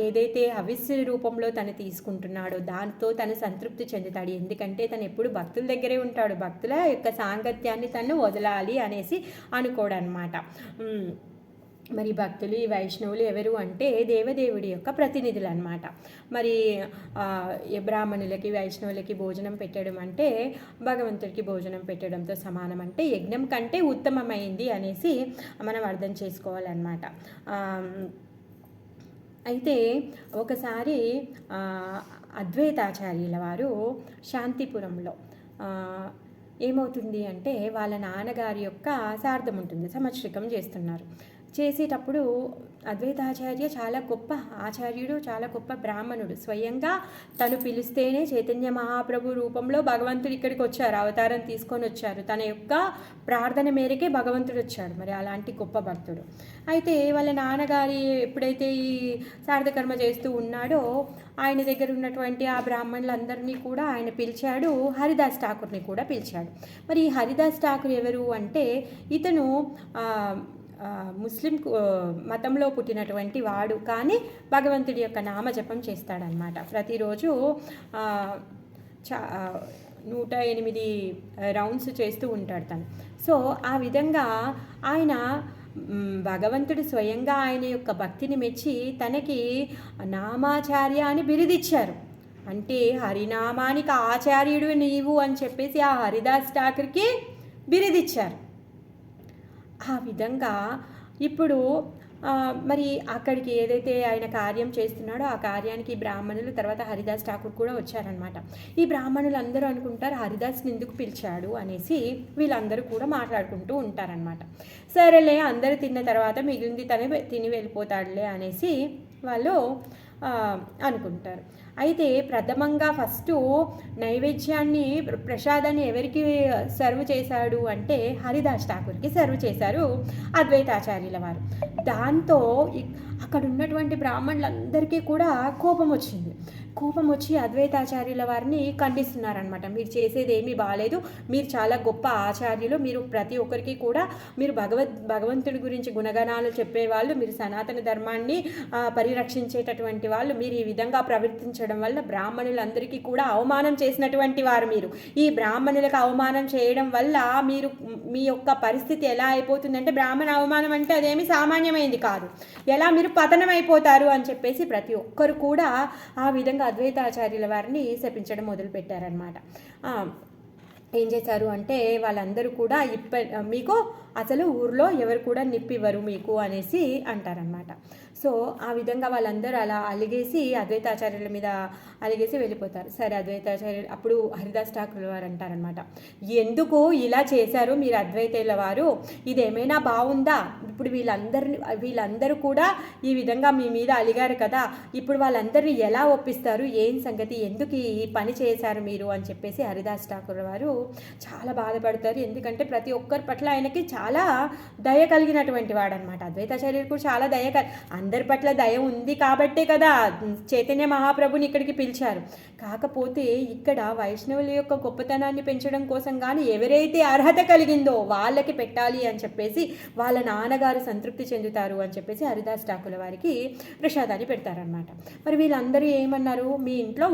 ఏదైతే హవిస్సు రూపంలో తను తీసుకుంటున్నాడో దాంతో తను సంతృప్తి చెందుతాడు. ఎందుకంటే తను ఎప్పుడు భక్తుల దగ్గరే ఉంటాడు. భక్తుల యొక్క సాంగత్యాన్ని తను వదలాలి అనేసి అనుకోడనమాట. మరి భక్తులు ఈ వైష్ణవులు ఎవరు అంటే దేవదేవుడి యొక్క ప్రతినిధులు అనమాట. మరి బ్రాహ్మణులకి వైష్ణవులకి భోజనం పెట్టడం అంటే భగవంతుడికి భోజనం పెట్టడంతో సమానం. అంటే యజ్ఞం కంటే ఉత్తమమైంది అనేసి మనం అర్థం చేసుకోవాలన్నమాట. అయితే ఒకసారి అద్వైతాచార్యుల వారు శాంతిపురంలో ఏమవుతుంది అంటే వాళ్ళ నాన్నగారి యొక్క శార్దం ఉంటుంది, సంవత్సరికం చేస్తున్నారు. చేసేటప్పుడు అద్వైతాచార్య చాలా గొప్ప ఆచార్యుడు, చాలా గొప్ప బ్రాహ్మణుడు. స్వయంగా తను పిలిస్తేనే చైతన్య మహాప్రభు రూపంలో భగవంతుడు ఇక్కడికి వచ్చారు, అవతారం తీసుకొని వచ్చారు. తన యొక్క ప్రార్థన మేరకే భగవంతుడు వచ్చాడు. మరి అలాంటి గొప్ప భక్తుడు. అయితే వాళ్ళ నాన్నగారి ఎప్పుడైతే ఈ శారదకర్మ చేస్తూ ఉన్నాడో ఆయన దగ్గర ఉన్నటువంటి ఆ బ్రాహ్మణులందరినీ కూడా ఆయన పిలిచాడు. హరిదాస్ ఠాకూర్ని కూడా పిలిచాడు. మరి ఈ హరిదాస్ ఠాకూర్ ఎవరు అంటే ఇతను ముస్లిం మతంలో పుట్టినటువంటి వాడు, కానీ భగవంతుడి యొక్క నామజపం చేస్తాడనమాట. ప్రతిరోజు 108 రౌండ్స్ చేస్తూ ఉంటాడు తను. సో ఆ విధంగా ఆయన భగవంతుడు స్వయంగా ఆయన యొక్క భక్తిని మెచ్చి తనకి నామాచార్య అని బిరుదిచ్చారు. అంటే హరినామానికి ఆచార్యుడు నీవు అని చెప్పేసి ఆ హరిదాస్ ఠాకూర్కి బిరుదిచ్చారు. ఆ విధంగా ఇప్పుడు మరి అక్కడికి ఏదైతే ఆయన కార్యం చేస్తున్నాడో ఆ కార్యానికి బ్రాహ్మణులు తర్వాత హరిదాస్ ఠాకూర్ కూడా వచ్చారనమాట. ఈ బ్రాహ్మణులు అందరూ అనుకుంటారు హరిదాస్ని ఎందుకు పిలిచాడు అనేసి వీళ్ళందరూ కూడా మాట్లాడుకుంటూ ఉంటారనమాట. సరేలే అందరూ తిన్న తర్వాత మిగిలింది తిని వెళ్ళిపోతాడులే అనేసి వాళ్ళు అనుకుంటారు. అయితే ప్రథమంగా ఫస్ట్ నైవేద్యాన్ని ప్రసాదాన్ని ఎవరికి సర్వ్ చేశాడు అంటే హరిదాస్ ఠాకూర్కి సర్వ్ చేశారు అద్వైతాచార్యుల వారు. దాంతో అక్కడ ఉన్నటువంటి బ్రాహ్మణులందరికీ కూడా కోపం వచ్చి అద్వైతాచార్యుల వారిని ఖండిస్తున్నారనమాట. మీరు చేసేది ఏమీ బాగాలేదు, మీరు చాలా గొప్ప ఆచార్యులు, మీరు ప్రతి ఒక్కరికి కూడా మీరు భగవంతుడి గురించి గుణగణాలు చెప్పేవాళ్ళు, మీరు సనాతన ధర్మాన్ని పరిరక్షించేటటువంటి వాళ్ళు, మీరు ఈ విధంగా ప్రవర్తించడం వల్ల బ్రాహ్మణులందరికీ కూడా అవమానం చేసినటువంటి వారు. మీరు ఈ బ్రాహ్మణులకు అవమానం చేయడం వల్ల మీ యొక్క పరిస్థితి ఎలా అయిపోతుందంటే బ్రాహ్మణ అవమానం అంటే అదేమి సామాన్యమైంది కాదు, ఎలా మీరు పతనం అయిపోతారు అని చెప్పేసి ప్రతి ఒక్కరు కూడా ఆ విధంగా అద్వైతాచార్యుల వారిని శపించడం మొదలుపెట్టారనమాట. ఏం చేశారు అంటే వాళ్ళందరూ కూడా మీకు అసలు ఊర్లో ఎవరు కూడా నిప్పివ్వరు మీకు అనేసి అంటారనమాట. సో ఆ విధంగా వాళ్ళందరూ అలా అలిగేసి అద్వైతాచార్యుల మీద అలిగేసి వెళ్ళిపోతారు. సరే అద్వైతాచార్యులు అప్పుడు హరిదాస్ ఠాకూర్ వారు అంటారనమాట, ఎందుకు ఇలా చేశారు మీరు అద్వైతుల వారు, ఇదేమైనా బాగుందా? ఇప్పుడు వీళ్ళందరూ కూడా ఈ విధంగా మీ మీద అలిగారు కదా, ఇప్పుడు వాళ్ళందరినీ ఎలా ఒప్పిస్తారు, ఏం సంగతి, ఎందుకు ఈ పని చేశారు మీరు అని చెప్పేసి హరిదాస్ ఠాకూర్ వారు చాలా బాధపడతారు. ఎందుకంటే ప్రతి ఒక్కరి పట్ల ఆయనకి చాలా దయ కలిగినటువంటి వాడనమాట. అద్వైతాచార్యులు కూడా చాలా అందరి పట్ల దయ ఉంది కాబట్టే కదా చైతన్య మహాప్రభుని ఇక్కడికి పిలిచారు. కాకపోతే ఇక్కడ వైష్ణవుల యొక్క గొప్పతనాన్ని పెంచడం కోసం కానీ ఎవరైతే అర్హత కలిగిందో వాళ్ళకి పెట్టాలి అని చెప్పేసి వాళ్ళ నాన్నగారు సంతృప్తి చెందుతారు అని చెప్పేసి హరిదాస్ ఠాకూర్ వారికి ప్రసాదాన్ని పెడతారనమాట. మరి వీళ్ళందరూ ఏమన్నారు, మీ ఇంట్లో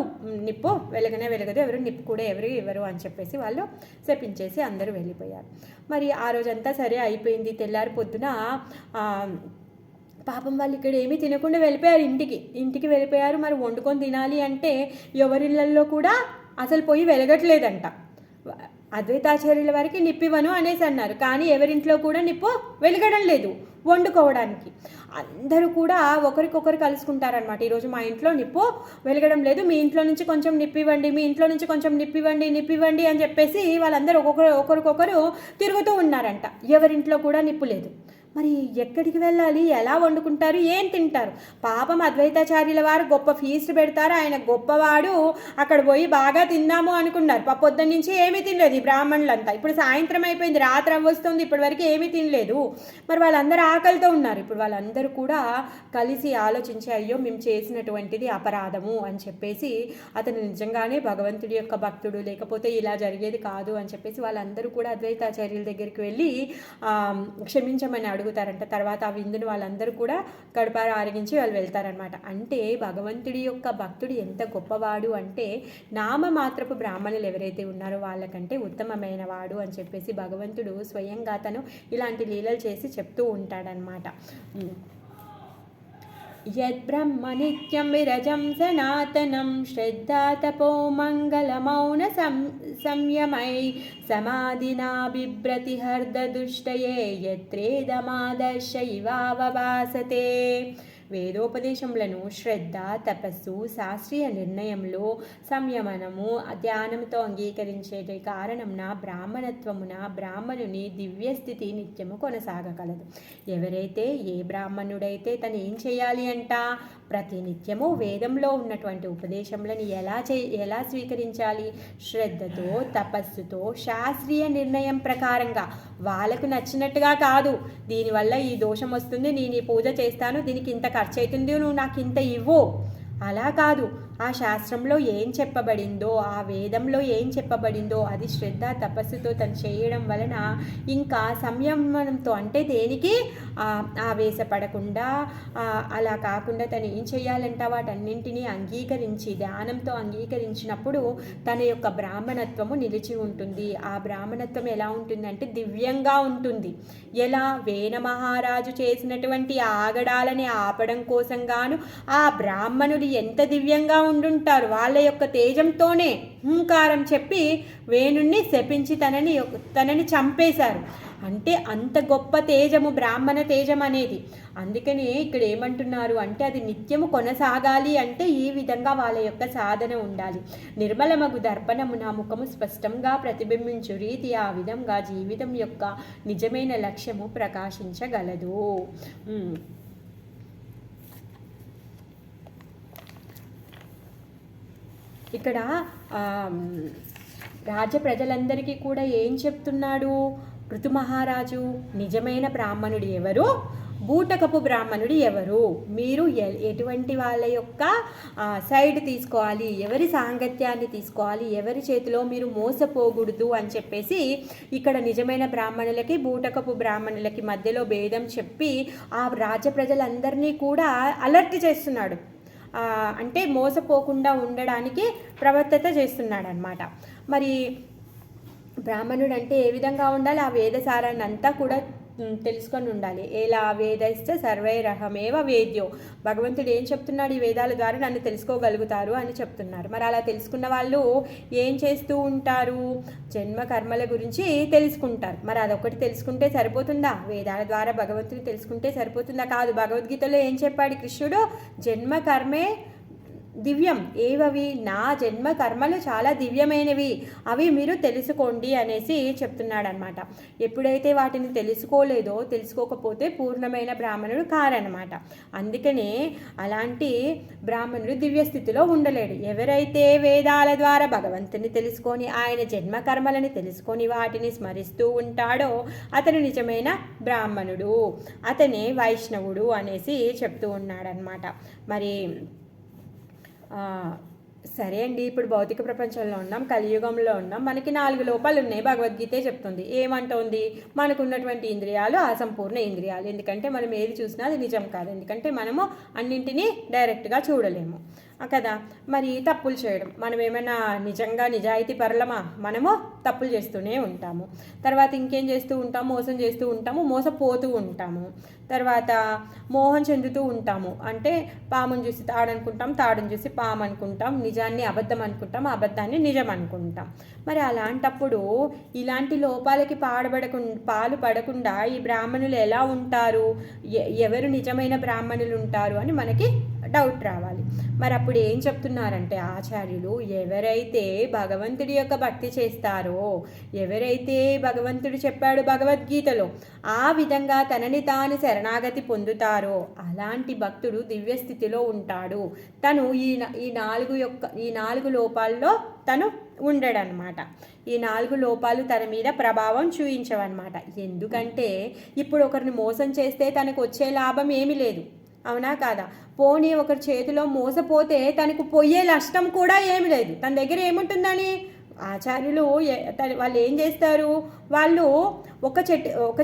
నిప్పు వెలగనే వెలగదు, ఎవరు నిప్పు కూడా ఎవరు అని చెప్పేసి వాళ్ళు శపించేసి అందరూ వెళ్ళిపోయారు. మరి ఆ రోజంతా సరే అయిపోయింది. తెల్లారి పొద్దున పాపం వాళ్ళు ఇక్కడ ఏమీ తినకుండా వెళ్ళిపోయారు, ఇంటికి వెళ్ళిపోయారు. మరి వండుకొని తినాలి అంటే ఎవరిళ్ళల్లో కూడా అసలు పొయ్యి వెలగట్లేదంట. అద్వైతాచార్యుల వారికి నిప్పివ్వను అనేసి అన్నారు, కానీ ఎవరింట్లో కూడా నిప్పు వెలగడం లేదు వండుకోవడానికి. అందరూ కూడా ఒకరికొకరు కలుసుకుంటారనమాట. ఈరోజు మా ఇంట్లో నిప్పు వెలగడం లేదు, మీ ఇంట్లో నుంచి కొంచెం నిప్పివ్వండి, మీ ఇంట్లో నుంచి కొంచెం నిప్పివ్వండి అని చెప్పేసి వాళ్ళందరూ ఒకరికొకరు తిరుగుతూ ఉన్నారంట. ఎవరింట్లో కూడా నిప్పు లేదు. మరి ఎక్కడికి వెళ్ళాలి, ఎలా వండుకుంటారు, ఏం తింటారు? పాపం అద్వైతాచార్యుల వారు గొప్ప ఫీస్ట్ పెడతారు, ఆయన గొప్పవాడు, అక్కడ పోయి బాగా తిందాము అనుకున్నారు. పొద్దున్న నుంచి ఏమీ తినలేదు ఈ బ్రాహ్మణులంతా. ఇప్పుడు సాయంత్రం అయిపోయింది, రాత్రి అవ్వస్తుంది, ఇప్పటి వరకు ఏమీ తినలేదు. మరి వాళ్ళందరూ ఆకలితో ఉన్నారు. ఇప్పుడు వాళ్ళందరూ కూడా కలిసి ఆలోచించి, అయ్యో మేము చేసినటువంటిది అపరాధము అని చెప్పేసి, అతను నిజంగానే భగవంతుడి యొక్క భక్తుడు, లేకపోతే ఇలా జరిగేది కాదు అని చెప్పేసి వాళ్ళందరూ కూడా అద్వైతాచార్యుల దగ్గరికి వెళ్ళి క్షమించమని అడుగుతారంట. తర్వాత ఆ విందుని వాళ్ళందరూ కూడా కడుపార ఆరగించి వాళ్ళు వెళ్తారనమాట. అంటే భగవంతుడి యొక్క భక్తుడు ఎంత గొప్పవాడు అంటే నామమాత్రపు బ్రాహ్మణులు ఎవరైతే ఉన్నారో వాళ్ళకంటే ఉత్తమమైన వాడు అని చెప్పేసి భగవంతుడు స్వయంగా తను ఇలాంటి లీలలు చేసి చెప్తూ ఉంటాడనమాట. యద్బ్రహ్మ నిత్యం విరజం సనాతనం శ్రద్ధా తపో మంగళమౌన సంయమై సమాధినా బిభ్రతి హర్ద దుష్టయే యత్రేదమాదర్శ ఇవావభాసతే. వేదోపదేశములను శ్రద్ధ, తపస్సు, శాస్త్రీయ నిర్ణయంలో సంయమనము, ధ్యానంతో అంగీకరించే కారణంన బ్రాహ్మణుని దివ్యస్థితి నిత్యము కొనసాగగలదు. ఎవరైతే ఏ బ్రాహ్మణుడైతే తను ఏం చేయాలి అంట, ప్రతినిత్యము వేదంలో ఉన్నటువంటి ఉపదేశములను ఎలా స్వీకరించాలి, శ్రద్ధతో, తపస్సుతో, శాస్త్రీయ నిర్ణయం ప్రకారంగా, వాళ్ళకు నచ్చినట్టుగా కాదు, దీనివల్ల ఈ దోషం వస్తుంది, నేను ఈ పూజ చేస్తాను, దీనికి ఇంత ఖర్చు అవుతుంది, నువ్వు నాకు ఇంత ఇవ్వు, అలా కాదు. ఆ శాస్త్రంలో ఏం చెప్పబడిందో, ఆ వేదంలో ఏం చెప్పబడిందో అది శ్రద్ధ తపస్సుతో తను చేయడం వలన ఇంకా సంయమనంతో, అంటే దేనికి ఆవేశపడకుండా, అలా కాకుండా తను ఏం చేయాలంట, వాటన్నింటినీ అంగీకరించి ధ్యానంతో అంగీకరించినప్పుడు తన యొక్క బ్రాహ్మణత్వము నిలిచి ఉంటుంది. ఆ బ్రాహ్మణత్వం ఎలా ఉంటుందంటే దివ్యంగా ఉంటుంది. ఎలా వేణ మహారాజు చేసినటువంటి ఆగడాలని ఆపడం కోసం గాను ఆ బ్రాహ్మణుడు ఎంత దివ్యంగా ఉండుంటారు. వాళ్ళ యొక్క తేజంతోనే హుంకారం చెప్పి వేణుణ్ణి శపించి తనని చంపేశారు. అంటే అంత గొప్ప తేజము బ్రాహ్మణ తేజం అనేది. అందుకనే ఇక్కడ ఏమంటున్నారు అంటే అది నిత్యము కొనసాగాలి అంటే ఈ విధంగా వాళ్ళ యొక్క సాధన ఉండాలి. నిర్మలమగు దర్పణము నా ముఖము స్పష్టంగా ప్రతిబింబించు రీతి ఆ విధంగా జీవితం యొక్క నిజమైన లక్ష్యము ప్రకాశించగలదు. ఇక్కడ రాజ్య ప్రజలందరికీ కూడా ఏం చెప్తున్నాడు ఋతు మహారాజు, నిజమైన బ్రాహ్మణుడు ఎవరు, బూటకపు బ్రాహ్మణుడు ఎవరు, మీరు ఎటువంటి వాళ్ళ యొక్క సైడ్ తీసుకోవాలి, ఎవరి సాంగత్యాన్ని తీసుకోవాలి, ఎవరి చేతిలో మీరు మోసపోకూడదు అని చెప్పేసి ఇక్కడ నిజమైన బ్రాహ్మణులకి బూటకపు బ్రాహ్మణులకి మధ్యలో భేదం చెప్పి ఆ రాజ్య ప్రజలందరినీ కూడా అలర్ట్ చేస్తున్నాడు. అంటే మోసపోకుండా ఉండడానికి ప్రవర్తత చేస్తున్నాడు అనమాట. మరి బ్రాహ్మణుడు అంటే ఏ విధంగా ఉండాలి, ఆ వేదసారాన్ని అంతా కూడా తెలుసుకొని ఉండాలి. ఎలా వేదైశ్చ సర్వైరహమేవ వేద్యో, భగవంతుడు ఏం చెప్తున్నాడు, ఈ వేదాల ద్వారా నన్ను తెలుసుకోగలుగుతారు అని చెప్తున్నారు. మరి అలా తెలుసుకున్న వాళ్ళు ఏం చేస్తూ ఉంటారు, జన్మ కర్మల గురించి తెలుసుకుంటారు. మరి అదొకటి తెలుసుకుంటే సరిపోతుందా, వేదాల ద్వారా భగవంతుని తెలుసుకుంటే సరిపోతుందా? కాదు. భగవద్గీతలో ఏం చెప్పాడు కృష్ణుడు, జన్మ కర్మే దివ్యం ఏవవి, నా జన్మ కర్మలు చాలా దివ్యమైనవి, అవి మీరు తెలుసుకోండి అనేసి చెప్తున్నాడు అనమాట. ఎప్పుడైతే వాటిని తెలుసుకోకపోతే పూర్ణమైన బ్రాహ్మణుడు కారనమాట. అందుకనే అలాంటి బ్రాహ్మణుడు దివ్య స్థితిలో ఉండలేడు. ఎవరైతే వేదాల ద్వారా భగవంతుని తెలుసుకొని ఆయన జన్మ కర్మలని తెలుసుకొని వాటిని స్మరిస్తూ ఉంటాడో అతను నిజమైన బ్రాహ్మణుడు, అతనే వైష్ణవుడు అనేసి చెప్తూ ఉన్నాడనమాట. మరి సరే అండి, ఇప్పుడు భౌతిక ప్రపంచంలో ఉన్నాం, కలియుగంలో ఉన్నాం, మనకి 4 లోపాలు ఉన్నాయి. భగవద్గీతే చెప్తుంది. ఏమంటుంది, మనకు ఉన్నటువంటి ఇంద్రియాలు అసంపూర్ణ ఇంద్రియాలు. ఎందుకంటే మనం ఏది చూసినా అది నిజం కాదు, ఎందుకంటే మనము అన్నింటినీ డైరెక్ట్గా చూడలేము కదా. మరి తప్పులు చేయడం, మనం ఏమైనా నిజంగా నిజాయితీ పరులమా, మనము తప్పులు చేస్తూనే ఉంటాము. తర్వాత ఇంకేం చేస్తూ ఉంటాము, మోసం చేస్తూ ఉంటాము, మోసపోతూ ఉంటాము. తర్వాత మోహం చెందుతూ ఉంటాము, అంటే పాముని చూసి తాడనుకుంటాం, తాడుని చూసి పాము అనుకుంటాం, నిజాన్ని అబద్ధం అనుకుంటాం, అబద్ధాన్ని నిజం అనుకుంటాం. మరి అలాంటప్పుడు ఇలాంటి లోపాలకి పాలు పడకుండా ఈ బ్రాహ్మణులు ఎలా ఉంటారు, ఎవరు నిజమైన బ్రాహ్మణులు ఉంటారు అని మనకి డౌట్ రావాలి. మరి అప్పుడు ఏం చెప్తున్నారంటే ఆచార్యులు, ఎవరైతే భగవంతుడి యొక్క భక్తి చేస్తారో, ఎవరైతే భగవంతుడు చెప్పాడు భగవద్గీతలో ఆ విధంగా తనని తాను శరణాగతి పొందుతారో అలాంటి భక్తుడు దివ్యస్థితిలో ఉంటాడు. తను ఈ 4 లోపాల్లో తను ఉండడనమాట. ఈ 4 లోపాలు తన మీద ప్రభావం చూపించవన్నమాట. ఎందుకంటే ఇప్పుడు ఒకరిని మోసం చేస్తే తనకు వచ్చే లాభం ఏమీ లేదు, అవునా కాదా? పోనీ ఒకరి చేతిలో మోసపోతే తనకు పోయే నష్టం కూడా ఏమి లేదు. తన దగ్గర ఏముంటుందని ఆచార్యులు వాళ్ళు ఏం చేస్తారు, వాళ్ళు ఒక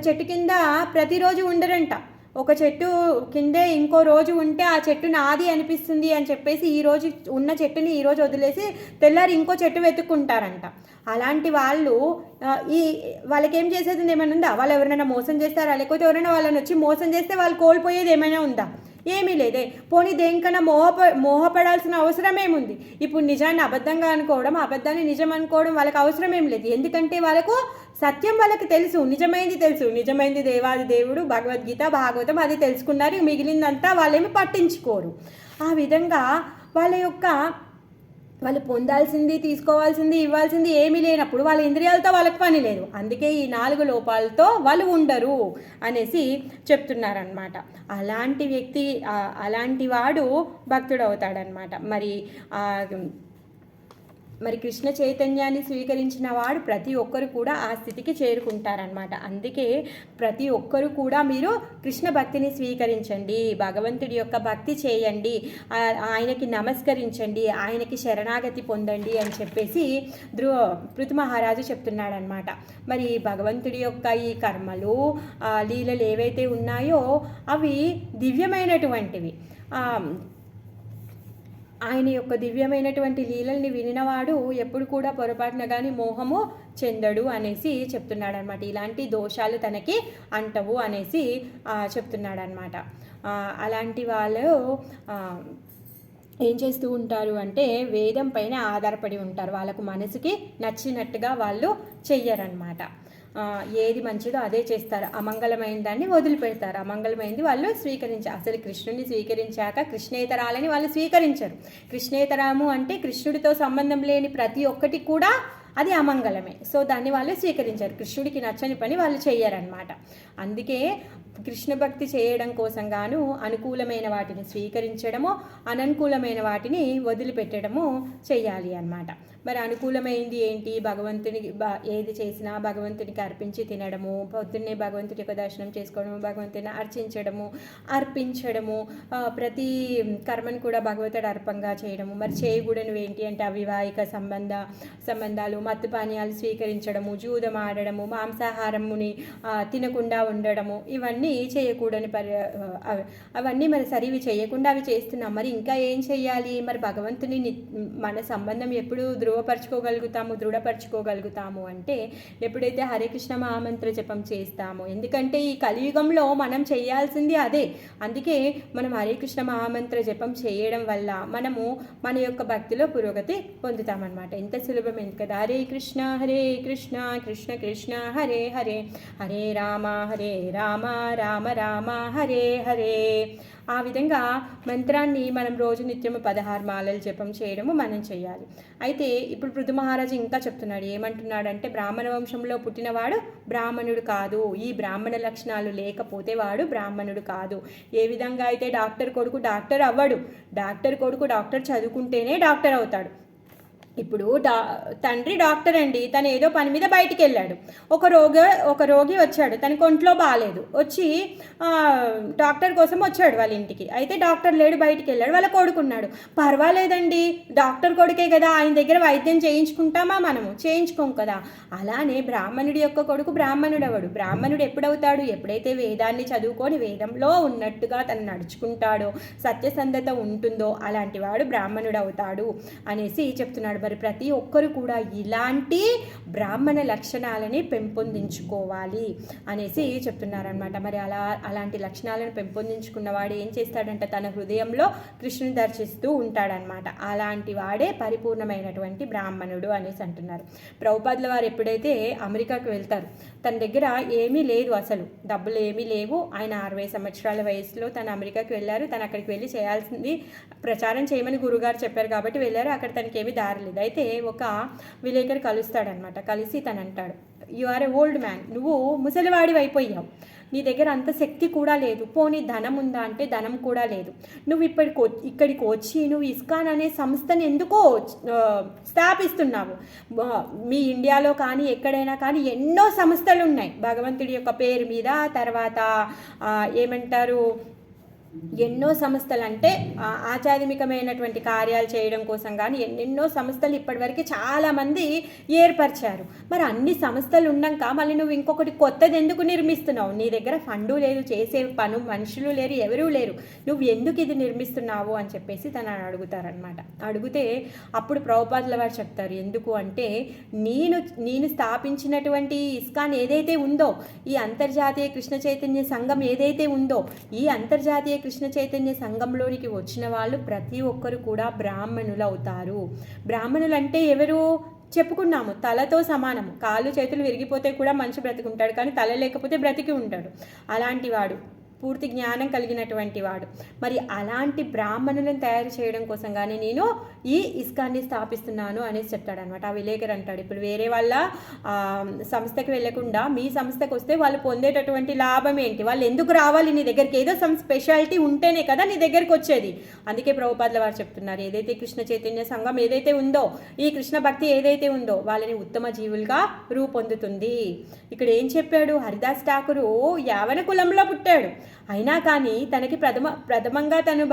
చెట్టు కింద ప్రతిరోజు ఉండరంట. ఒక చెట్టు కిందే ఇంకో రోజు ఉంటే ఆ చెట్టు నాది అనిపిస్తుంది అని చెప్పేసి ఈరోజు ఉన్న చెట్టుని ఈరోజు వదిలేసి తెల్లారి ఇంకో చెట్టు వెతుక్కుంటారంట. అలాంటి వాళ్ళు వాళ్ళకి ఏం చేసేది ఏమైనా ఉందా? వాళ్ళు ఎవరైనా మోసం చేస్తారా, లేకపోతే ఎవరైనా వాళ్ళని వచ్చి మోసం చేస్తే వాళ్ళు కోల్పోయేది ఏమైనా ఉందా? ఏమీ లేదే. పోనీ దేనికన్నా మోహపడాల్సిన అవసరం ఏముంది? ఇప్పుడు నిజాన్ని అబద్ధంగా అనుకోవడం, అబద్ధాన్ని నిజం అనుకోవడం వాళ్ళకి అవసరం ఏం లేదు. ఎందుకంటే వాళ్ళకు సత్యం వాళ్ళకి తెలుసు, నిజమైంది దేవాది దేవుడు, భగవద్గీత, భాగవతం అది తెలుసుకున్నారు. మిగిలిందంతా వాళ్ళేమి పట్టించుకోరు. ఆ విధంగా వాళ్ళు పొందాల్సింది, తీసుకోవాల్సింది, ఇవ్వాల్సింది ఏమీ లేనప్పుడు వాళ్ళ ఇంద్రియాలతో వాళ్ళకి పని లేదు. అందుకే ఈ 4 లోపాలతో వాళ్ళు ఉండరు అనేసి చెప్తున్నారనమాట. అలాంటి వాడు భక్తుడు అవుతాడనమాట. మరి కృష్ణ చైతన్యాన్ని స్వీకరించిన వాడు ప్రతి ఒక్కరు కూడా ఆ స్థితికి చేరుకుంటారనమాట. అందుకే ప్రతి ఒక్కరు కూడా మీరు కృష్ణ భక్తిని స్వీకరించండి, భగవంతుడి యొక్క భక్తి చేయండి, ఆయనకి నమస్కరించండి, ఆయనకి శరణాగతి పొందండి అని చెప్పేసి పృథు మహారాజు చెప్తున్నాడనమాట. మరి భగవంతుడి యొక్క ఈ కర్మలు, లీలలు ఏవైతే ఉన్నాయో అవి దివ్యమైనటువంటివి. ఆయన యొక్క దివ్యమైనటువంటి లీలల్ని వినినవాడు ఎప్పుడు కూడా పొరపాటున కానీ మోహము చెందడు అనేసి చెప్తున్నాడు అనమాట. ఇలాంటి దోషాలు తనకి అంటవు అనేసి చెప్తున్నాడు అనమాట. అలాంటి వాళ్ళు ఏం చేస్తూ ఉంటారు అంటే వేదం పైన ఆధారపడి ఉంటారు. వాళ్ళకు మనసుకి నచ్చినట్టుగా వాళ్ళు చెయ్యరనమాట. ఏది మంచిదో అదే చేస్తారు, అమంగళమైన దాన్ని వదిలిపెడతారు, అమంగళమైనది వాళ్ళు స్వీకరించారు. అసలు కృష్ణుడిని స్వీకరించాక కృష్ణేతరాలని వాళ్ళు స్వీకరించరు. కృష్ణేతరాము అంటే కృష్ణుడితో సంబంధం లేని ప్రతి ఒక్కటి కూడా అది అమంగళమే. సో దాన్ని వాళ్ళు స్వీకరించారు. కృష్ణుడికి నచ్చని పని వాళ్ళు చెయ్యరనమాట. అందుకే కృష్ణ భక్తి చేయడం కోసం గాను అనుకూలమైన వాటిని స్వీకరించడము, అననుకూలమైన వాటిని వదిలిపెట్టడము చెయ్యాలి అన్నమాట. మరి అనుకూలమైంది ఏంటి? భగవంతుని ఏది చేసినా భగవంతునికి అర్పించి తినడము, పొద్దున్నే భగవంతుడి యొక్క దర్శనం చేసుకోవడము, భగవంతుని అర్పించడము, ప్రతి కర్మను కూడా భగవంతుడు అర్పంగా చేయడము. మరి చేయకూడనివి ఏంటి అంటే అవివాహిక సంబంధాలు, మత్తు పానీయాలు స్వీకరించడము, జూదం ఆడడము, మాంసాహారముని తినకుండా ఉండడము, ఇవన్నీ చేయకూడని అవన్నీ మరి సరివి చేయకుండా అవి చేస్తున్నాం. మరి ఇంకా ఏం చెయ్యాలి? మరి భగవంతుని మన సంబంధం ఎప్పుడు దృఢపరచుకోగలుగుతాము అంటే ఎప్పుడైతే హరే కృష్ణ మహామంత్ర జపం చేస్తామో. ఎందుకంటే ఈ కలియుగంలో మనం చేయాల్సింది అదే. అందుకే మనం హరే కృష్ణ మహామంత్ర జపం చేయడం వల్ల మనము మన యొక్క భక్తిలో పురోగతి పొందుతామన్నమాట. ఎంత సులభమైంది కదా. హరే కృష్ణ కృష్ణ కృష్ణ హరే హరే, హరే రామ రామ రామ హరే హరే. ఆ విధంగా మంత్రాన్ని మనం రోజు నిత్యము 16 మాలలు జపం చేయడము మనం చేయాలి. అయితే ఇప్పుడు పృథు మహారాజు ఇంకా చెప్తున్నాడు. ఏమంటున్నాడంటే బ్రాహ్మణ వంశంలో పుట్టినవాడు బ్రాహ్మణుడు కాదు, ఈ బ్రాహ్మణ లక్షణాలు లేకపోతే వాడు బ్రాహ్మణుడు కాదు. ఏ విధంగా అయితే డాక్టర్ కొడుకు డాక్టర్ అవ్వడు, డాక్టర్ కొడుకు డాక్టర్ చదువుకుంటేనే డాక్టర్ అవుతాడు. ఇప్పుడు తండ్రి డాక్టర్ అండి, తను ఏదో పని మీద బయటికి వెళ్ళాడు. ఒక రోగి వచ్చాడు, తనకి ఒంట్లో బాగాలేదు, వచ్చి డాక్టర్ కోసం వచ్చాడు వాళ్ళ ఇంటికి. అయితే డాక్టర్ లేడు, బయటికి వెళ్ళాడు. వాళ్ళ కొడుకున్నాడు. పర్వాలేదండి, డాక్టర్ కొడుకే కదా, ఆయన దగ్గర వైద్యం చేయించుకుంటామా? మనము చేయించుకోం కదా. అలానే బ్రాహ్మణుడి యొక్క కొడుకు బ్రాహ్మణుడు అవడు. బ్రాహ్మణుడు ఎప్పుడవుతాడు? ఎప్పుడైతే వేదాన్ని చదువుకొని వేదంలో ఉన్నట్టుగా తను నడుచుకుంటాడో, సత్యసంధత ఉంటుందో అలాంటి వాడు బ్రాహ్మణుడు అవుతాడు అనేసి చెప్తున్నాడు. మరి ప్రతి ఒక్కరు కూడా ఇలాంటి బ్రాహ్మణ లక్షణాలని పెంపొందించుకోవాలి అనేసి చెప్తున్నారనమాట. మరి అలాంటి లక్షణాలను పెంపొందించుకున్నవాడు ఏం చేస్తాడంటే తన హృదయంలో కృష్ణుని దర్శిస్తూ ఉంటాడనమాట. అలాంటి వాడే పరిపూర్ణమైనటువంటి బ్రాహ్మణుడు అనేసి అంటున్నారు. ప్రభుపాదుల వారు ఎప్పుడైతే అమెరికాకు వెళ్తారు, తన దగ్గర ఏమీ లేదు, అసలు డబ్బులు ఏమీ లేవు. ఆయన 60 సంవత్సరాల వయసులో తను అమెరికాకి వెళ్ళారు. తను అక్కడికి వెళ్ళి చేయాల్సింది ప్రచారం చేయమని గురుగారు చెప్పారు కాబట్టి వెళ్ళారు. అక్కడ తనకి ఏమీ దారి లేదు. అయితే ఒక విలేకరు కలుస్తాడనమాట. కలిసి తను అంటాడు, you are a old man, నువ్వు ముసలివాడివి అయిపోయావు, నీ దగ్గర అంత శక్తి కూడా లేదు, పోనీ ధనం ఉందా అంటే ధనం కూడా లేదు. నువ్వు ఇక్కడికి వచ్చి నువ్వు ఇస్కాన్ అనే సంస్థని ఎందుకో స్థాపిస్తున్నావు? మీ ఇండియాలో కానీ ఎక్కడైనా కానీ ఎన్నో సంస్థలు ఉన్నాయి భగవంతుడి యొక్క పేరు మీద. తర్వాత ఏమంటారు, ఎన్నో సంస్థలు అంటే ఆధ్యాత్మికమైనటువంటి కార్యాలు చేయడం కోసం కానీ ఎన్నెన్నో సంస్థలు ఇప్పటివరకు చాలామంది ఏర్పరిచారు. మరి అన్ని సంస్థలు ఉన్నాక మళ్ళీ నువ్వు ఇంకొకటి కొత్తది ఎందుకు నిర్మిస్తున్నావు? నీ దగ్గర ఫండు లేదు, చేసే మనుషులు లేరు, ఎవరూ లేరు, నువ్వు ఎందుకు ఇది నిర్మిస్తున్నావు అని చెప్పేసి తనని అడుగుతారనమాట. అడిగితే అప్పుడు ప్రభుపాదుల వారు చెప్తారు, ఎందుకు అంటే నేను స్థాపించినటువంటి ఇస్కాన్ ఏదైతే ఉందో, ఈ అంతర్జాతీయ కృష్ణ చైతన్య సంఘం ఏదైతే ఉందో, ఈ అంతర్జాతీయ కృష్ణ చైతన్య సంఘంలోనికి వచ్చిన వాళ్ళు ప్రతి ఒక్కరు కూడా బ్రాహ్మణులు అవుతారు. బ్రాహ్మణులు అంటే ఎవరు? చెప్పుకున్నాము, తలతో సమానము. కాళ్ళు చేతులు విరిగిపోతే కూడా మనిషి బ్రతికుంటాడు, కానీ తల లేకపోతే బ్రతికి ఉంటాడు. అలాంటి వాడు పూర్తి జ్ఞానం కలిగినటువంటి వాడు. మరి అలాంటి బ్రాహ్మణులను తయారు చేయడం కోసం కానీ నేను ఈ ఇస్కాన్ని స్థాపిస్తున్నాను అనేసి చెప్తాడనమాట. ఆ విలేకరు అంటాడు, ఇప్పుడు వేరే వాళ్ళ సంస్థకి వెళ్ళకుండా మీ సంస్థకు వస్తే వాళ్ళు పొందేటటువంటి లాభం ఏంటి? వాళ్ళు ఎందుకు రావాలి నీ దగ్గరికి? ఏదో సమ్ స్పెషాలిటీ ఉంటేనే కదా నీ దగ్గరికి వచ్చేది. అందుకే ప్రభుపాదుల వారు చెప్తున్నారు, ఏదైతే కృష్ణ చైతన్య సంఘం ఏదైతే ఉందో, ఈ కృష్ణ భక్తి ఏదైతే ఉందో వాళ్ళని ఉత్తమ జీవులుగా రూపొందుతుంది. ఇక్కడ ఏం చెప్పాడు? హరిదాస్ ఠాకూరు యావన కులంలో పుట్టాడు, అయినా కానీ తనకి ప్రథమంగా తను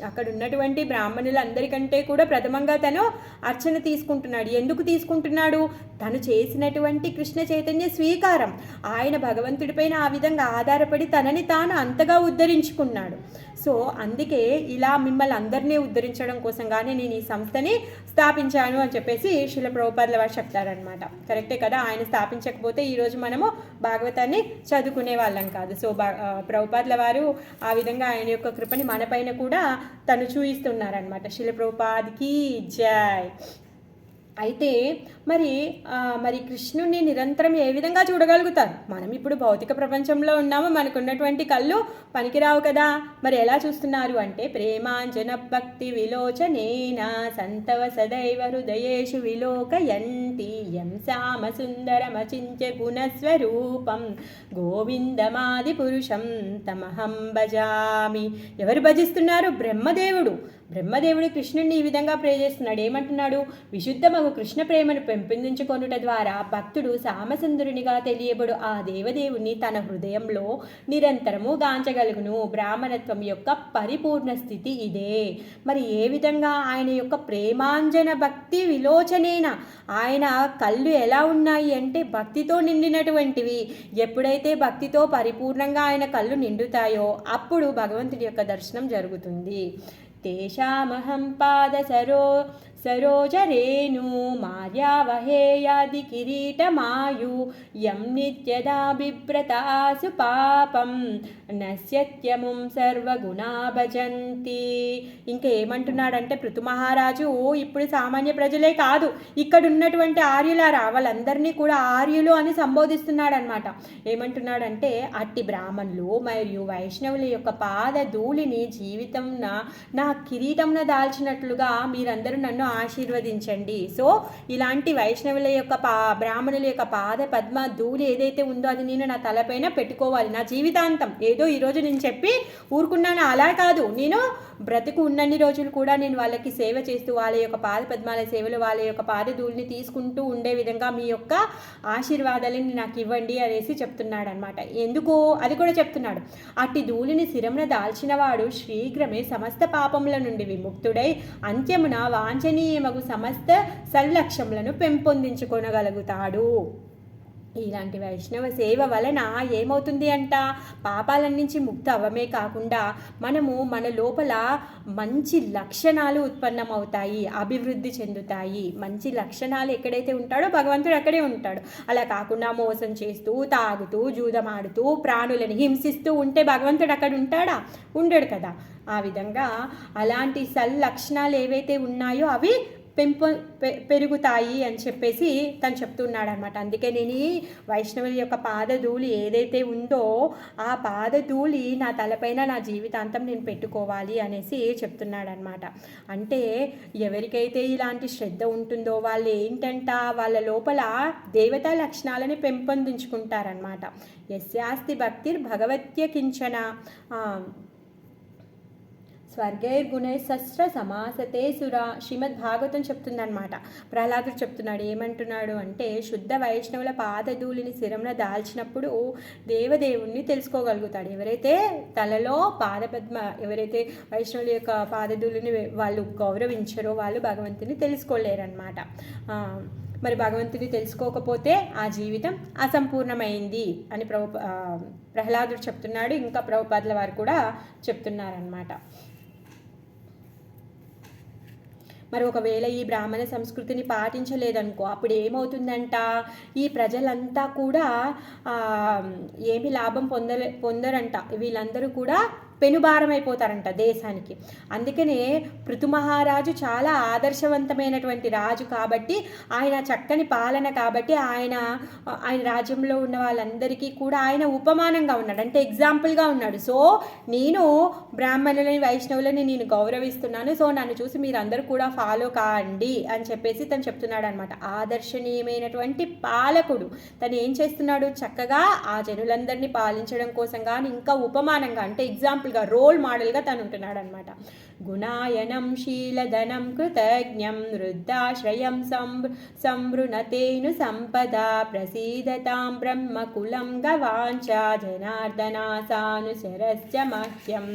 అక్కడ ఉన్నటువంటి బ్రాహ్మణులందరికంటే కూడా ప్రథమంగా తను అర్చన తీసుకుంటున్నాడు. ఎందుకు తీసుకుంటున్నాడు? తను చేసినటువంటి కృష్ణ చైతన్య స్వీకారం. ఆయన భగవంతుడిపైన ఆ విధంగా ఆధారపడి తనని తాను అంతగా ఉద్ధరించుకున్నాడు. సో అందుకే ఇలా మిమ్మల్ని అందరినీ ఉద్ధరించడం కోసంగానే నేను ఈ సంస్థని స్థాపించాను అని చెప్పేసి శ్రీల ప్రభుపాదుల వారు చెప్తారనమాట. కరెక్టే కదా. ఆయన స్థాపించకపోతే ఈరోజు మనము భాగవతాన్ని చదువుకునే వాళ్ళం కాదు. సో ప్రభుపాదుల వారు ఆ విధంగా ఆయన యొక్క కృపని మనపైన కూడా తను చూయిస్తున్నారనమాట. శ్రీల ప్రభుపాద్కి జై. అయితే మరి కృష్ణుడిని నిరంతరం ఏ విధంగా చూడగలుగుతారు? మనం ఇప్పుడు భౌతిక ప్రపంచంలో ఉన్నాము, మనకున్నటువంటి కళ్ళు పనికిరావు కదా. మరి ఎలా చూస్తున్నారు అంటే, ప్రేమాంజన భక్తి విలోచనేన సంతవ సదైవ హృదయేషు విలోకయంతి యం శ్యామ సుందరమచింత్య గుణస్వరూపం గోవిందమాది పురుషం తమహం భజామి. ఎవరు భజిస్తున్నారు? బ్రహ్మదేవుడు. బ్రహ్మదేవుడు కృష్ణుడిని ఈ విధంగా ప్రే చేస్తున్నాడు. ఏమంటున్నాడు? విశుద్ధమగు కృష్ణ ప్రేమను పెంపొందించుకొనుట ద్వారా భక్తుడు సామసుందరునిగా తెలియబడు ఆ దేవదేవుని తన హృదయంలో నిరంతరము గాంచగలుగును. బ్రాహ్మణత్వం యొక్క పరిపూర్ణ స్థితి ఇదే. మరి ఏ విధంగా? ఆయన యొక్క ప్రేమాంజన భక్తి విలోచనేన. ఆయన కళ్ళు ఎలా ఉన్నాయి అంటే భక్తితో నిండినటువంటివి. ఎప్పుడైతే భక్తితో పరిపూర్ణంగా ఆయన కళ్ళు నిండుతాయో అప్పుడు భగవంతుడి యొక్క దర్శనం జరుగుతుంది. తేషామహం సరోజరేణు మార్యావహేయాది కిరీటమాయు యం నిత్యదా బిభ్రతాసు పాపం నశ్యత్యముం సర్వగుణా భజంతి. ఇంకా ఏమంటున్నాడంటే పృథు మహారాజు ఇప్పుడు సామాన్య ప్రజలే కాదు, ఇక్కడ ఉన్నటువంటి ఆర్యులారా వాళ్ళందరినీ కూడా ఆర్యులు అని సంబోధిస్తున్నాడు అనమాట. ఏమంటున్నాడంటే అట్టి బ్రాహ్మణులు మరియు వైష్ణవుల యొక్క పాద ధూళిని జీవితం నా కిరీటంను దాల్చినట్లుగా మీరందరూ నన్ను ఆశీర్వదించండి. సో ఇలాంటి వైష్ణవుల యొక్క బ్రాహ్మణుల యొక్క పాద పద్మ ధూళి ఏదైతే ఉందో అది నేను నా తలపైన పెట్టుకోవాలి నా జీవితాంతం. ఏదో ఈరోజు నేను చెప్పి ఊరుకున్నాను అలా కాదు, నేను బ్రతుకు ఉన్నన్ని రోజులు కూడా నేను వాళ్ళకి సేవ చేస్తూ వాళ్ళ యొక్క పాద పద్మాల సేవలు వాళ్ళ యొక్క పాద ధూళిని తీసుకుంటూ ఉండే విధంగా మీ యొక్క ఆశీర్వాదాలని నాకు ఇవ్వండి అనేసి చెప్తున్నాడు అనమాట. ఎందుకు అది కూడా చెప్తున్నాడు. అట్టి ధూళిని శిరమున దాల్చిన వాడు శీఘ్రమే సమస్త పాపముల నుండి విముక్తుడై అంత్యమున వాంఛనీయమగు సమస్త సల్లక్ష్యములను పెంపొందించుకొనగలుగుతాడు. ఇలాంటి వైష్ణవ సేవ వలన ఏమవుతుంది అంట? పాపాలన్నించి ముక్త అవ్వమే కాకుండా మనము మన లోపల మంచి లక్షణాలు ఉత్పన్నమవుతాయి, అభివృద్ధి చెందుతాయి. మంచి లక్షణాలు ఎక్కడైతే ఉంటాడో భగవంతుడు అక్కడే ఉంటాడు. అలా కాకుండా మోసం చేస్తూ తాగుతూ జూదమాడుతూ ప్రాణులను హింసిస్తూ ఉంటే భగవంతుడు అక్కడ ఉంటాడా? ఉండడు కదా. ఆ విధంగా అలాంటి సల్లక్షణాలు ఏవైతే ఉన్నాయో అవి పెరుగుతాయి అని చెప్పేసి తను చెప్తున్నాడు అనమాట. అందుకే నేను ఈ వైష్ణవుల యొక్క పాదధూళి ఏదైతే ఉందో ఆ పాదధూళి నా తలపైన నా జీవితాంతం నేను పెట్టుకోవాలి అనేసి చెప్తున్నాడు అనమాట. అంటే ఎవరికైతే ఇలాంటి శ్రద్ధ ఉంటుందో వాళ్ళు ఏంటంట వాళ్ళ లోపల దేవతా లక్షణాలని పెంపొందించుకుంటారనమాట. యస్యాస్తి భక్తిర్ భగవత్య కించన స్వర్గైర్గుణైస్సహస్ర సమాసతే సురా. శ్రీమద్ భాగవతం చెప్తుందనమాట. ప్రహ్లాదుడు చెప్తున్నాడు. ఏమంటున్నాడు అంటే శుద్ధ వైష్ణవుల పాదధూళిని శిరమున దాల్చినప్పుడు దేవదేవుణ్ణి తెలుసుకోగలుగుతాడు. ఎవరైతే తలలో పాదపద్మ ఎవరైతే వైష్ణవుల యొక్క పాదధూళిని వాళ్ళు గౌరవించరో వాళ్ళు భగవంతుని తెలుసుకోలేరన్నమాట. మరి భగవంతుని తెలుసుకోకపోతే ఆ జీవితం అసంపూర్ణమైంది అని ప్రహ్లాదుడు చెప్తున్నాడు. ఇంకా ప్రభుపాదుల వారు కూడా చెప్తున్నారనమాట. మరి ఒకవేళ ఈ బ్రాహ్మణ సంస్కృతిని పాటించలేదనుకో అప్పుడు ఏమవుతుందంట? ఈ ప్రజలంతా కూడా ఏమి లాభం పొందరంట. వీళ్ళందరూ కూడా పెనుభారం అయిపోతారంట దేశానికి. అందుకనే పృథు మహారాజు చాలా ఆదర్శవంతమైనటువంటి రాజు కాబట్టి ఆయన చక్కని పాలన కాబట్టి ఆయన రాజ్యంలో ఉన్న వాళ్ళందరికీ కూడా ఆయన ఉపమానంగా ఉన్నాడు, అంటే ఎగ్జాంపుల్గా ఉన్నాడు. సో నేను బ్రాహ్మణులని వైష్ణవులని నేను గౌరవిస్తున్నాను, సో నన్ను చూసి మీరందరూ కూడా ఫాలో కాండి అని చెప్పేసి తను చెప్తున్నాడు అనమాట. ఆదర్శనీయమైనటువంటి పాలకుడు తను ఏం చేస్తున్నాడు? చక్కగా ఆ జనులందరినీ పాలించడం కోసం కానీ ఇంకా ఉపమానంగా అంటే ఎగ్జాంపుల్ రోల్ మోడల్గా తను ఉంటున్నాడు అనమాట. గుణాయనం శీలధనం కృతజ్ఞం వృద్ధాశ్రయం సంవృణతేను సంపద ప్రసీదతాం బ్రహ్మకులం గవాంచ జనార్దనాసానుచరస్య మహ్యం.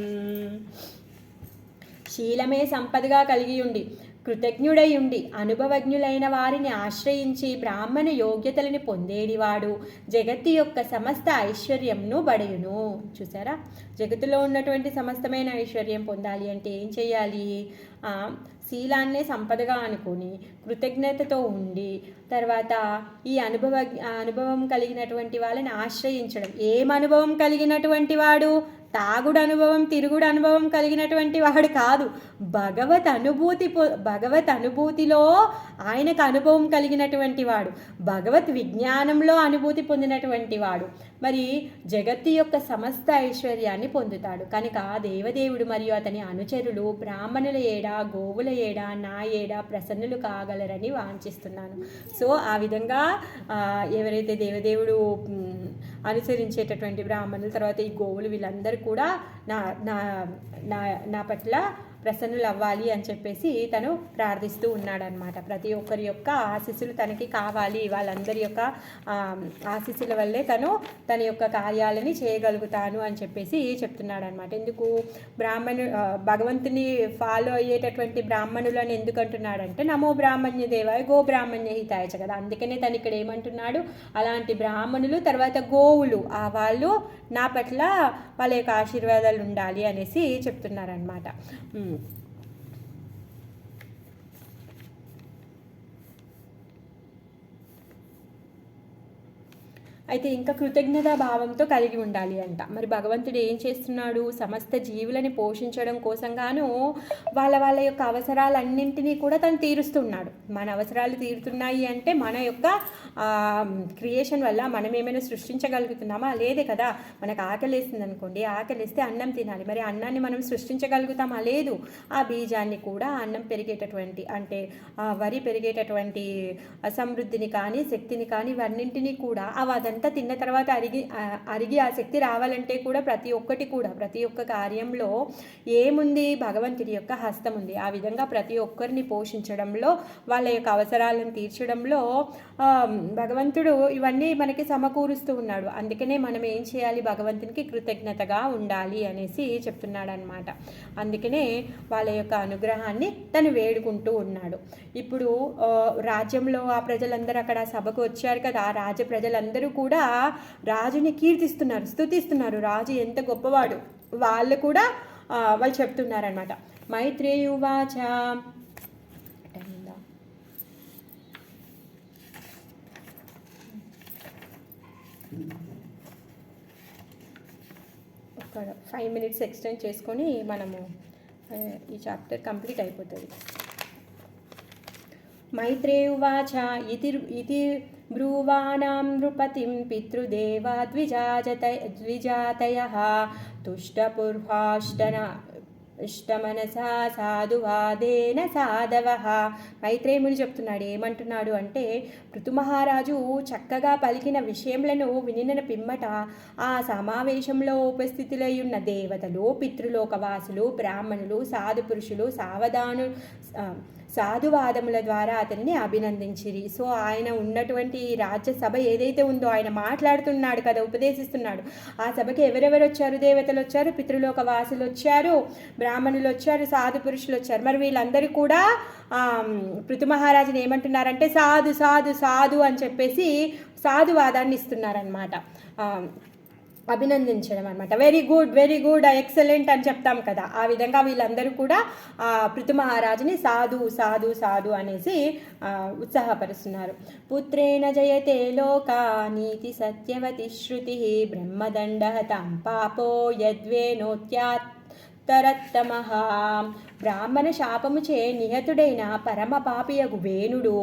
శీలమే సంపదగా కలిగి ఉండి కృతజ్ఞుడై ఉండి అనుభవజ్ఞులైన వారిని ఆశ్రయించి బ్రాహ్మణ యోగ్యతలను పొందేడివాడు జగత్తు యొక్క సమస్త ఐశ్వర్యంను బడయును. చూసారా, జగత్తులో ఉన్నటువంటి సమస్తమైన ఐశ్వర్యం పొందాలి అంటే ఏం చేయాలి? శీలాన్నే సంపదగా అనుకుని కృతజ్ఞతతో ఉండి తర్వాత ఈ అనుభవం కలిగినటువంటి వాళ్ళని ఆశ్రయించడం. ఏం అనుభవం కలిగినటువంటి వాడు? తాగుడు అనుభవం తిరుగుడు అనుభవం కలిగినటువంటి వాడు కాదు, భగవత్ అనుభూతిలో ఆయనకు అనుభవం కలిగినటువంటి వాడు, భగవత్ విజ్ఞానంలో అనుభూతి పొందినటువంటి వాడు మరి జగత్తు యొక్క సమస్త ఐశ్వర్యాన్ని పొందుతాడు. కనుక దేవదేవుడు మరియు అతని అనుచరులు బ్రాహ్మణుల ఏడా గోవుల ఏడా నా ఏడా ప్రసన్నులు కాగలరని వాంఛిస్తున్నాను. సో ఆ విధంగా ఎవరైతే దేవదేవుడు అనుసరించేటటువంటి బ్రాహ్మణులు తర్వాత ఈ గోవులు వీళ్ళందరూ కూడా నా నా నా నా పట్ల ప్రసన్నులు అవ్వాలి అని చెప్పేసి తను ప్రార్థిస్తూ ఉన్నాడనమాట. ప్రతి ఒక్కరి యొక్క ఆశీస్సులు తనకి కావాలి, వాళ్ళందరి యొక్క ఆశీస్సుల వల్లే తన యొక్క కార్యాలని చేయగలుగుతాను అని చెప్పేసి చెప్తున్నాడు అనమాట. ఎందుకు భగవంతుని ఫాలో అయ్యేటటువంటి బ్రాహ్మణులను ఎందుకు అంటున్నాడంటే నమో బ్రాహ్మణ్య దేవాయ గో బ్రాహ్మణ్య హితాయచ కదా. అందుకనే తను ఇక్కడ ఏమంటున్నాడు, అలాంటి బ్రాహ్మణులు తర్వాత గోవులు వాళ్ళు నా పట్ల వాళ్ళ యొక్క ఆశీర్వాదాలు ఉండాలి అనేసి చెప్తున్నారనమాట. అయితే ఇంకా కృతజ్ఞతా భావంతో కలిగి ఉండాలి అంట. మరి భగవంతుడు ఏం చేస్తున్నాడు, సమస్త జీవులని పోషించడం కోసంగాను వాళ్ళ యొక్క అవసరాలన్నింటినీ కూడా తను తీరుస్తున్నాడు. మన అవసరాలు తీరుతున్నాయి అంటే మన యొక్క క్రియేషన్ వల్ల మనం ఏమైనా సృష్టించగలుగుతున్నామా? లేదే కదా. మనకు ఆకలేస్తుంది అనుకోండి, ఆకలిస్తే అన్నం తినాలి. మరి అన్నాన్ని మనం సృష్టించగలుగుతామా? లేదు. ఆ బీజాన్ని కూడా అన్నం పెరిగేటటువంటి అంటే వరి పెరిగేటటువంటి సమృద్ధిని కానీ శక్తిని కానీ ఇవన్నింటినీ కూడా అదంతా తిన్న తర్వాత అరిగి ఆ శక్తి రావాలంటే కూడా ప్రతి ఒక్క కార్యంలో ఏముంది, భగవంతుడి యొక్క హస్తం ఉంది. ఆ విధంగా ప్రతి ఒక్కరిని పోషించడంలో వాళ్ళ యొక్క అవసరాలను తీర్చడంలో భగవంతుడు ఇవన్నీ మనకి సమకూరుస్తూ ఉన్నాడు. అందుకనే మనం ఏం చేయాలి, భగవంతునికి కృతజ్ఞతగా ఉండాలి అనేసి చెప్తున్నాడు అనమాట. అందుకనే వాళ్ళ యొక్క అనుగ్రహాన్ని తను వేడుకుంటూ ఉన్నాడు. ఇప్పుడు రాజ్యంలో ఆ ప్రజలందరూ అక్కడ సభకు వచ్చారు కదా, ఆ రాజ్య ప్రజలందరూ కూడా రాజుని కీర్తిస్తున్నారు, స్తుతిస్తున్నారు. రాజు ఎంత గొప్పవాడు వాళ్ళు కూడా వాళ్ళు చెప్తున్నారనమాట. మైత్రేయువాచ ఒక 5 minutes ఎక్స్టెండ్ చేసుకొని మనము ఈ చాప్టర్ కంప్లీట్ అయిపోతుంది. మైత్రేయువాచ ఇతి బ్రువాణాం నృపతిం పితృదేవా ద్విజాతయః తుష్టపూర్వాష్టన ఇష్టమనసా సాధువాదేన సాధవః. మైత్రేయుముని చెప్తున్నాడు, ఏమంటున్నాడు అంటే పృథుమహారాజు చక్కగా పలికిన విషయములను వినిన పిమ్మట ఆ సమావేశంలో ఉపస్థితులై ఉన్న దేవతలు, పితృలోకవాసులు, బ్రాహ్మణులు, సాధు పురుషులు సాధువాదముల ద్వారా అతన్ని అభినందించిరి. సో ఆయన ఉన్నటువంటి రాజ్యసభ ఏదైతే ఉందో, ఆయన మాట్లాడుతున్నాడు కదా, ఉపదేశిస్తున్నాడు, ఆ సభకి ఎవరెవరు వచ్చారు? దేవతలు వచ్చారు, పితృలోక వాసులు వచ్చారు, బ్రాహ్మణులు వచ్చారు, సాధు పురుషులు వచ్చారు. మరి వీళ్ళందరూ కూడా పృథు మహారాజుని ఏమంటున్నారంటే సాధు సాధు సాధు అని చెప్పేసి సాధువాదాన్ని ఇస్తున్నారనమాట, అభినందించడం అనమాట. వెరీ గుడ్ ఎక్సలెంట్ అని చెప్తాం కదా, ఆ విధంగా వీళ్ళందరూ కూడా పృథు మహారాజుని సాధు సాధు సాధు అనేసి ఉత్సాహపరుస్తున్నారు. పుత్రేణ జయతే లోకా నీతి సత్యవతి శృతి బ్రహ్మదండహతం పాపో యద్వేనోత్యాత్ తరత్తమః. బ్రాహ్మణ శాపముచే నిహతుడైన పరమ పాపియగు వేణుడు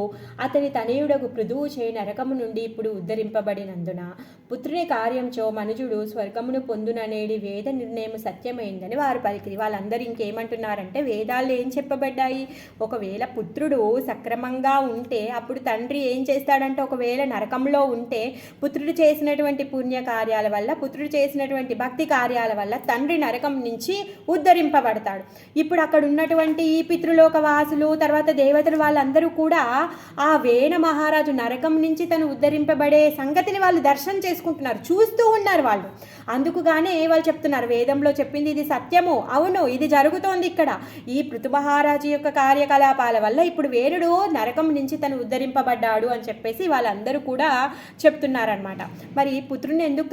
అతని తనయుడగు పృథువు చే నరకము నుండి ఇప్పుడు ఉద్ధరింపబడినందున పుత్రుని కార్యంచో మనుజుడు స్వర్గమును పొందుననేది వేద నిర్ణయం సత్యమైందని వారు పలికిరి. వాళ్ళందరూ ఇంకేమంటున్నారంటే, వేదాల్లో ఏం చెప్పబడ్డాయి, ఒకవేళ పుత్రుడు సక్రమంగా ఉంటే అప్పుడు తండ్రి ఏం చేస్తాడంటే, ఒకవేళ నరకంలో ఉంటే పుత్రుడు చేసినటువంటి పుణ్య కార్యాల వల్ల, పుత్రుడు చేసినటువంటి భక్తి కార్యాల వల్ల తండ్రి నరకం నుంచి ఉద్ధరింపబడతాడు. ఇప్పుడు అక్కడ ఉన్నటువంటి ఈ పితృలోక వాసులు, తర్వాత దేవతలు, వాళ్ళందరూ కూడా ఆ వేణ మహారాజు నరకం నుంచి తను ఉద్ధరింపబడే సంగతిని వాళ్ళు దర్శనం చేసుకుంటున్నారు, చూస్తూ ఉన్నారు వాళ్ళు. అందుకుగానే వాళ్ళు చెప్తున్నారు, వేదంలో చెప్పింది ఇది సత్యము, అవును ఇది జరుగుతోంది ఇక్కడ. ఈ పృథు మహారాజు యొక్క కార్యకలాపాల వల్ల ఇప్పుడు వేణుడు నరకం నుంచి తను ఉద్ధరింపబడ్డాడు అని చెప్పేసి వాళ్ళందరూ కూడా చెప్తున్నారనమాట. మరి పుత్రుని ఎందుకు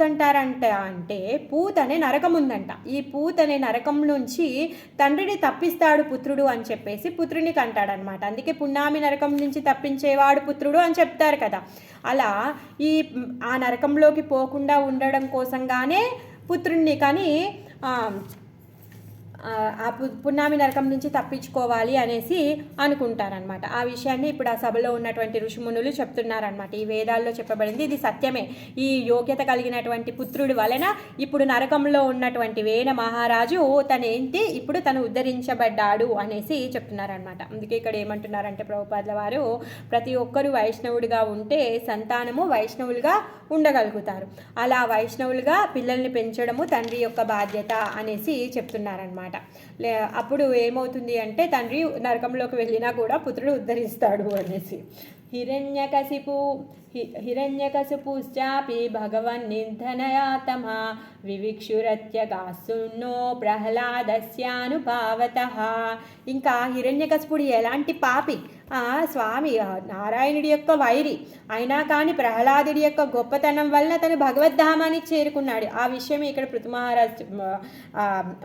అంటే పూత్ అనే నరకం ఉందంట. ఈ పూత్ అనే నరకం నుంచి తండ్రిని తప్పిస్తాడు పుత్రుడు అని చెప్పేసి పుత్రుని కంటాడనమాట. అందుకే పున్నామి నరకం నుంచి తప్పించేవాడు పుత్రుడు అని చెప్తారు కదా. అలా ఆ నరకంలోకి పోకుండా ఉండడం కోసంగానే పుత్రుణ్ణి కానీ పున్నామి నరకం నుంచి తప్పించుకోవాలి అనేసి అనుకుంటారనమాట. ఆ విషయాన్ని ఇప్పుడు ఆ సభలో ఉన్నటువంటి ఋషిమునులు చెప్తున్నారనమాట. ఈ వేదాల్లో చెప్పబడింది ఇది సత్యమే. ఈ యోగ్యత కలిగినటువంటి పుత్రుడి వలన ఇప్పుడు నరకంలో ఉన్నటువంటి వేణ మహారాజు తనేంటి ఇప్పుడు తను ఉద్ధరించబడ్డాడు అనేసి చెప్తున్నారనమాట. అందుకే ఇక్కడ ఏమంటున్నారంటే ప్రభుపాదుల వారు, ప్రతి ఒక్కరూ వైష్ణవుడిగా ఉంటే సంతానము వైష్ణవులుగా ఉండగలుగుతారు. అలా వైష్ణవులుగా పిల్లల్ని పెంచడము తండ్రి యొక్క బాధ్యత అనేసి చెప్తున్నారనమాట. అప్పుడు ఏమవుతుంది అంటే తండ్రి నరకంలోకి వెళ్ళినా కూడా పుత్రుడు ఉద్ధరిస్తాడు అనేసి. హిరణ్యకశిపుశ్చాపి భగవన్ నిర్ధనయాతమ వివిక్షురత్యగాసున్నో ప్రహ్లాదస్యానుభావతః. ఇంకా హిరణ్యకశిపుడు ఎలాంటి పాపి, స్వామి నారాయణుడి యొక్క వైరి అయినా కానీ ప్రహ్లాదుడి యొక్క గొప్పతనం వల్ల తను భగవద్ధామానికి చేరుకున్నాడు. ఆ విషయం ఇక్కడ పృథుమహారాజ్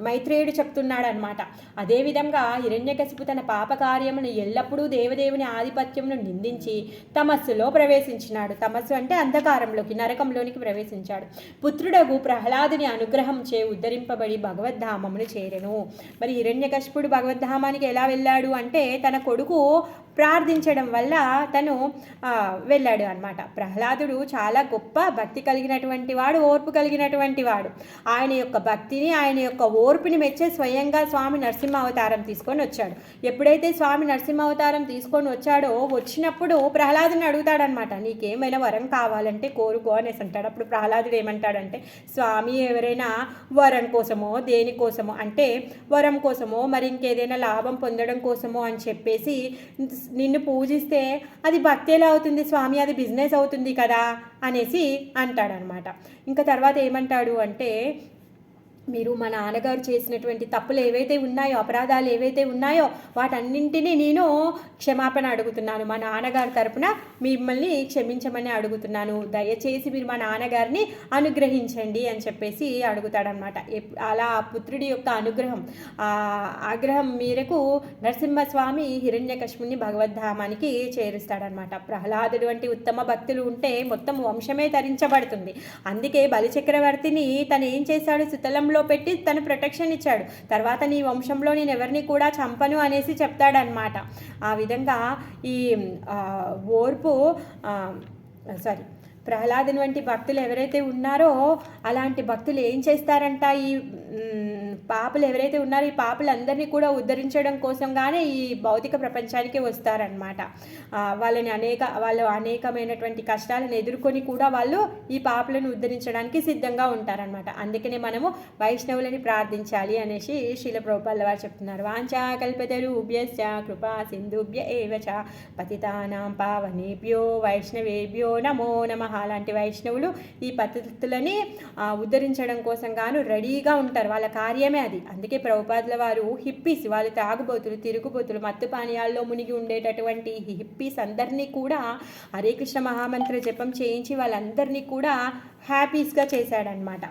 మైత్రేయుడు చెప్తున్నాడు అనమాట. అదేవిధంగా హిరణ్యకశిపు తన పాప కార్యమును ఎల్లప్పుడూ దేవదేవుని ఆధిపత్యమును నిందించి తమస్సులో ప్రవేశించినాడు. తమస్సు అంటే అంధకారంలోకి, నరకంలోనికి ప్రవేశించాడు. పుత్రుడగు ప్రహ్లాదుని అనుగ్రహం చే ఉద్ధరింపబడి భగవద్ధామమును చేరెను. మరి హిరణ్యకశిపుడు భగవద్ధామానికి ఎలా వెళ్ళాడు అంటే తన కొడుకు ప్రార్థించడం వల్ల తను వెళ్ళాడు అనమాట. ప్రహ్లాదుడు చాలా గొప్ప భక్తి కలిగినటువంటి వాడు, ఓర్పు కలిగినటువంటి వాడు. ఆయన యొక్క భక్తిని, ఆయన యొక్క ఓర్పుని మెచ్చే స్వయంగా స్వామి నరసింహ అవతారం తీసుకొని వచ్చాడు. ఎప్పుడైతే స్వామి నరసింహ అవతారం తీసుకొని వచ్చాడో, వచ్చినప్పుడు ప్రహ్లాదుని అడుగుతాడనమాట, నీకేమైనా వరం కావాలంటే కోరుకో అనేసి అంటాడు. అప్పుడు ప్రహ్లాదుడు ఏమంటాడంటే, స్వామి ఎవరైనా వరం కోసమో దేనికోసమో అంటే వరం కోసమో మరి ఇంకేదైనా లాభం పొందడం కోసమో అని చెప్పేసి నిన్ను పూజిస్తే అది భక్తి ఎలా అవుతుంది స్వామి, అది బిజినెస్ అవుతుంది కదా అనేసి అంటాడనమాట. ఇంకా తర్వాత ఏమంటాడు అంటే, మీరు మా నాన్నగారు చేసినటువంటి తప్పులు ఏవైతే ఉన్నాయో, అపరాధాలు ఏవైతే ఉన్నాయో వాటన్నింటినీ నేను క్షమాపణ అడుగుతున్నాను. మా నాన్నగారి తరపున మిమ్మల్ని క్షమించమని అడుగుతున్నాను. దయచేసి మీరు మా నాన్నగారిని అనుగ్రహించండి అని చెప్పేసి అడుగుతాడనమాట. అలా పుత్రుడి యొక్క ఆగ్రహం మేరకు నరసింహస్వామి హిరణ్యకశిపుని భగవద్ధామానికి చేరుస్తాడనమాట. ప్రహ్లాదుడు వంటి ఉత్తమ భక్తులు ఉంటే మొత్తం వంశమే తరించబడుతుంది. అందుకే బలిచక్రవర్తిని తను ఏం చేశాడు, సుతలంలో పెట్టి తను ప్రొటెక్షన్ ఇచ్చాడు. తర్వాత నీ వంశంలో నేను ఎవరిని కూడా చంపను అనేసి చెప్తాడనమాట. ఆ విధంగా ఈ ప్రహ్లాదుని వంటి భక్తులు ఎవరైతే ఉన్నారో అలాంటి భక్తులు ఏం చేస్తారంట, ఈ పాపులు ఎవరైతే ఉన్నారో ఈ పాపులందరినీ కూడా ఉద్ధరించడం కోసంగానే ఈ భౌతిక ప్రపంచానికి వస్తారనమాట. వాళ్ళు అనేకమైనటువంటి కష్టాలను ఎదుర్కొని కూడా వాళ్ళు ఈ పాపులను ఉద్ధరించడానికి సిద్ధంగా ఉంటారనమాట. అందుకనే మనము వైష్ణవులని ప్రార్థించాలి అనేసి శ్రీల ప్రభుపాదుల వారు చెప్తున్నారు. వాంఛా కల్పతరుభ్యశ్చ కృపా సింధుభ్య ఏవ చ పతితానాం పావనేభ్యో వైష్ణవేభ్యో నమో నమః. అలాంటి వైష్ణవులు ఈ పద్ధతులని ఉద్ధరించడం కోసం గాను రెడీగా ఉంటారు. వాళ్ళ కార్యమే అది. అందుకే ప్రభుపాదుల వారు హిప్పీస్, వాళ్ళు తాగుబోతులు, తిరుగుబోతులు, మత్తు పానీయాల్లో మునిగి ఉండేటటువంటి హిప్పీస్ అందరినీ కూడా హరే కృష్ణ మహామంత్ర జపం చేయించి వాళ్ళందరినీ కూడా హ్యాపీస్గా చేశాడనమాట.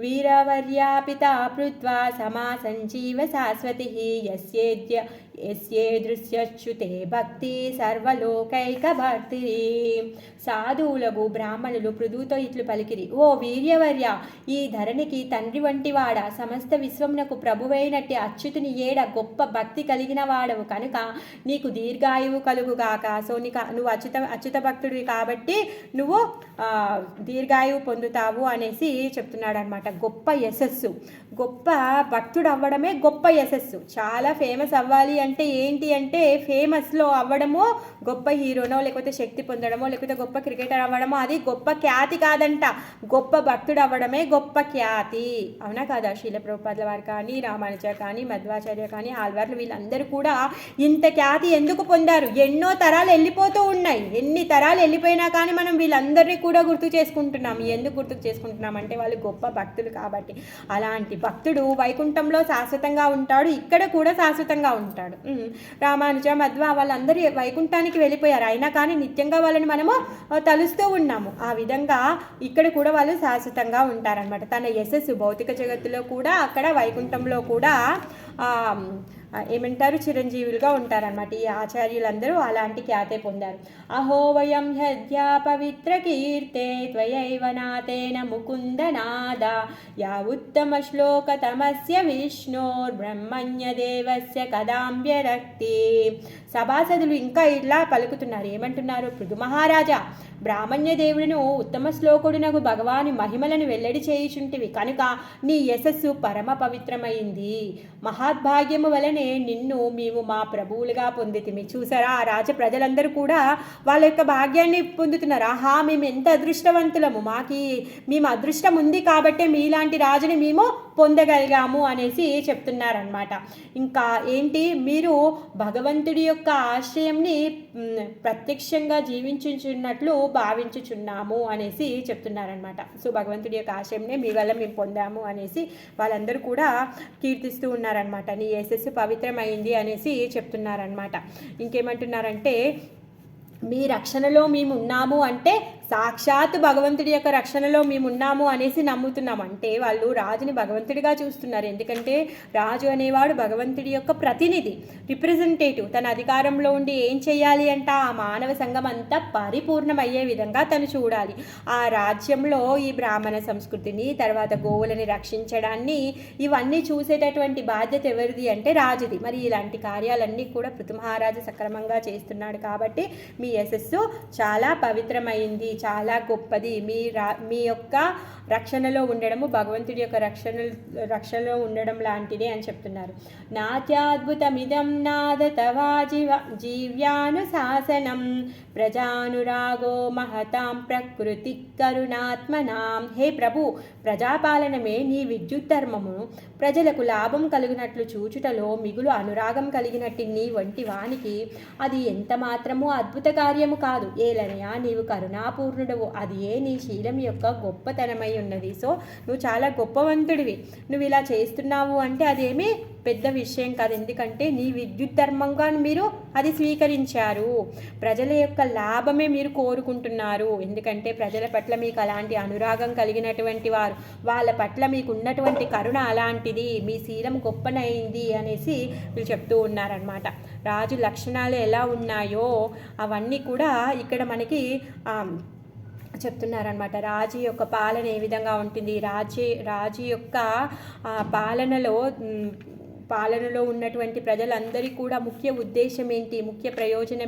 వీరవర్యాపితా పృత్వా సమాసంజీవ శాశ్వతి యస్యేదృశ్యచ్యుతే భక్తి సర్వలోకైక భక్తి. సాధువులకు బ్రాహ్మణులు పృథువుతో ఇట్లు పలికిరి, ఓ వీర్యవర్య, ఈ ధరణికి తండ్రి వంటి వాడ, సమస్త విశ్వమునకు ప్రభువైనట్టి అచ్యుతుని ఏడ గొప్ప భక్తి కలిగిన వాడవు కనుక నీకు దీర్ఘాయువు కలుగుగాక. సో నువ్వు అచ్యుత భక్తుడివి కాబట్టి నువ్వు దీర్ఘాయువు పొందుతావు అనేసి చెప్తున్నాడు అనమాట. గొప్ప యశస్సు, గొప్ప భక్తుడు అవ్వడమే గొప్ప యశస్సు. చాలా ఫేమస్ అవ్వాలి అంటే ఏంటి అంటే, ఫేమస్లో అవ్వడమో, గొప్ప హీరోనో లేకపోతే శక్తి పొందడమో లేకపోతే గొప్ప క్రికెటర్ అవ్వడమో అది గొప్ప ఖ్యాతి కాదంట. గొప్ప భక్తుడు అవ్వడమే గొప్ప ఖ్యాతి. అవునా కాదా? శ్రీల ప్రభుపాదుల వారు కానీ, రామానుజ కానీ, మధ్వాచార్య కానీ, ఆళ్వార్లు వీళ్ళందరూ కూడా ఇంత ఖ్యాతి ఎందుకు పొందారు? ఎన్నో తరాలు వెళ్ళిపోతూ ఉన్నాయి. ఎన్ని తరాలు వెళ్ళిపోయినా కానీ మనం వీళ్ళందరినీ కూడా గుర్తు చేసుకుంటున్నాం. ఎందుకు గుర్తు చేసుకుంటున్నాం అంటే వాళ్ళు గొప్ప భక్తులు కాబట్టి. అలాంటి భక్తుడు వైకుంఠంలో శాశ్వతంగా ఉంటాడు, ఇక్కడ కూడా శాశ్వతంగా ఉంటాడు. రామానుజ, మధ్వ వాళ్ళందరూ వైకుంఠానికి వెళ్ళిపోయారు, అయినా కానీ నిత్యంగా వాళ్ళని మనము తలుస్తూ ఉన్నాము. ఆ విధంగా ఇక్కడ కూడా వాళ్ళు శాశ్వతంగా ఉంటారనమాట. తన యశస్సు భౌతిక జగత్తులో కూడా, అక్కడ వైకుంఠంలో కూడా ఏమంటారు, చిరంజీవులుగా ఉంటారనమాట. ఈ ఆచార్యులందరూ అలాంటి ఖ్యాతే పొందారు. అహో వయం హ్యద్యా పవిత్ర కీర్తే త్వయైవ నాతేన ముకుందనాద యా ఉత్తమ శ్లోక తమస్య విష్ణోర్బ్రహ్మణ్య దేవస్య కదాంబ్యరక్తి. సభాసదులు ఇంకా ఇలా పలుకుతున్నారు, ఏమంటున్నారు? పృథు మహారాజా, బ్రాహ్మణ్య దేవుడును ఉత్తమ శ్లోకుడునకు భగవాని మహిమలను వెల్లడి చేయుచుంటివి కనుక నీ యశస్సు పరమ పవిత్రమైంది. మహాద్భాగ్యము వలనే నిన్ను మేము మా ప్రభువులుగా పొందితిమి. చూసారా, ఆ రాజ ప్రజలందరూ కూడా వాళ్ళ యొక్క భాగ్యాన్ని పొందుతున్నారు. ఆహా, మేము ఎంత అదృష్టవంతులము, మేము అదృష్టం ఉంది కాబట్టే మీలాంటి రాజుని మేము పొందగలిగాము అనేసి చెప్తున్నారనమాట. ఇంకా ఏంటి, మీరు భగవంతుడి యొక్క ఆశ్రయంని ప్రత్యక్షంగా జీవించుచున్నట్లు భావించుచున్నాము అనేసి చెప్తున్నారనమాట. సో భగవంతుడి యొక్క ఆశ్రయంనే మీ వల్ల మేము పొందాము అనేసి వాళ్ళందరూ కూడా కీర్తిస్తూ ఉన్నారనమాట. నీ యశస్సు పవిత్రమైంది అనేసి చెప్తున్నారనమాట. ఇంకేమంటున్నారంటే, మీ రక్షణలో మేము ఉన్నాము అంటే సాక్షాత్ భగవంతుడి యొక్క రక్షణలో మేము ఉన్నాము అనేసి నమ్ముతున్నాం. అంటే వాళ్ళు రాజుని భగవంతుడిగా చూస్తున్నారు. ఎందుకంటే రాజు అనేవాడు భగవంతుడి యొక్క ప్రతినిధి, రిప్రజెంటేటివ్. తన అధికారంలో ఉండి ఏం చేయాలి అంట, ఆ మానవ సంఘం అంతా పరిపూర్ణమయ్యే విధంగా తను చూడాలి. ఆ రాజ్యంలో ఈ బ్రాహ్మణ సంస్కృతిని, తర్వాత గోవులని రక్షించడాన్ని, ఇవన్నీ చూసేటటువంటి బాధ్యత ఎవరిది అంటే రాజుది. మరి ఇలాంటి కార్యాలన్నీ కూడా పృథు మహారాజు సక్రమంగా చేస్తున్నాడు కాబట్టి మీ యశస్సు చాలా పవిత్రమైంది, చాలా గొప్పది. మీ యొక్క రక్షణలో ఉండడము భగవంతుడి యొక్క రక్షణలో ఉండడం లాంటిదే అని చెప్తున్నారు. నాత్యాద్భుతమిదం నాద తవా జీవ్యానుశాసనం ప్రజానురాగో మహతాం ప్రకృతి కరుణాత్మనాం. హే ప్రభు, ప్రజాపాలనమే నీ విద్యుత్ ధర్మము. ప్రజలకు లాభం కలిగినట్లు చూచుటలో మిగులు అనురాగం కలిగినట్టు నీ వంటి వానికి అది ఎంత మాత్రమూ అద్భుత కార్యము కాదు. ఏలనయా, నీవు కరుణాపూర్ణుడవు, అది ఏ నీ శీలం యొక్క గొప్పతనమై ఉన్నది. సో నువ్వు చాలా గొప్పవంతుడివి. నువ్వు ఇలా చేస్తున్నావు అంటే అదేమీ పెద్ద విషయం కాదు. ఎందుకంటే నీ విద్యుత్ ధర్మంగా మీరు అది స్వీకరించారు. ప్రజల యొక్క లాభమే మీరు కోరుకుంటున్నారు. ఎందుకంటే ప్రజల పట్ల మీకు అలాంటి అనురాగం కలిగినటువంటి వారు, వాళ్ళ పట్ల మీకు ఉన్నటువంటి కరుణ అలాంటిది, మీ శీలం గొప్పనైంది అనేసి వీళ్ళు చెప్తూ ఉన్నారనమాట. రాజు లక్షణాలు ఎలా ఉన్నాయో అవన్నీ కూడా ఇక్కడ మనకి చెప్తున్నారనమాట. రాజు యొక్క పాలన ఏ విధంగా ఉంటుంది, రాజు యొక్క పాలనలో ఉన్నటువంటి ప్రజలందరి కూడా ముఖ్య ఉద్దేశం ఏంటి, ముఖ్య ప్రయోజనం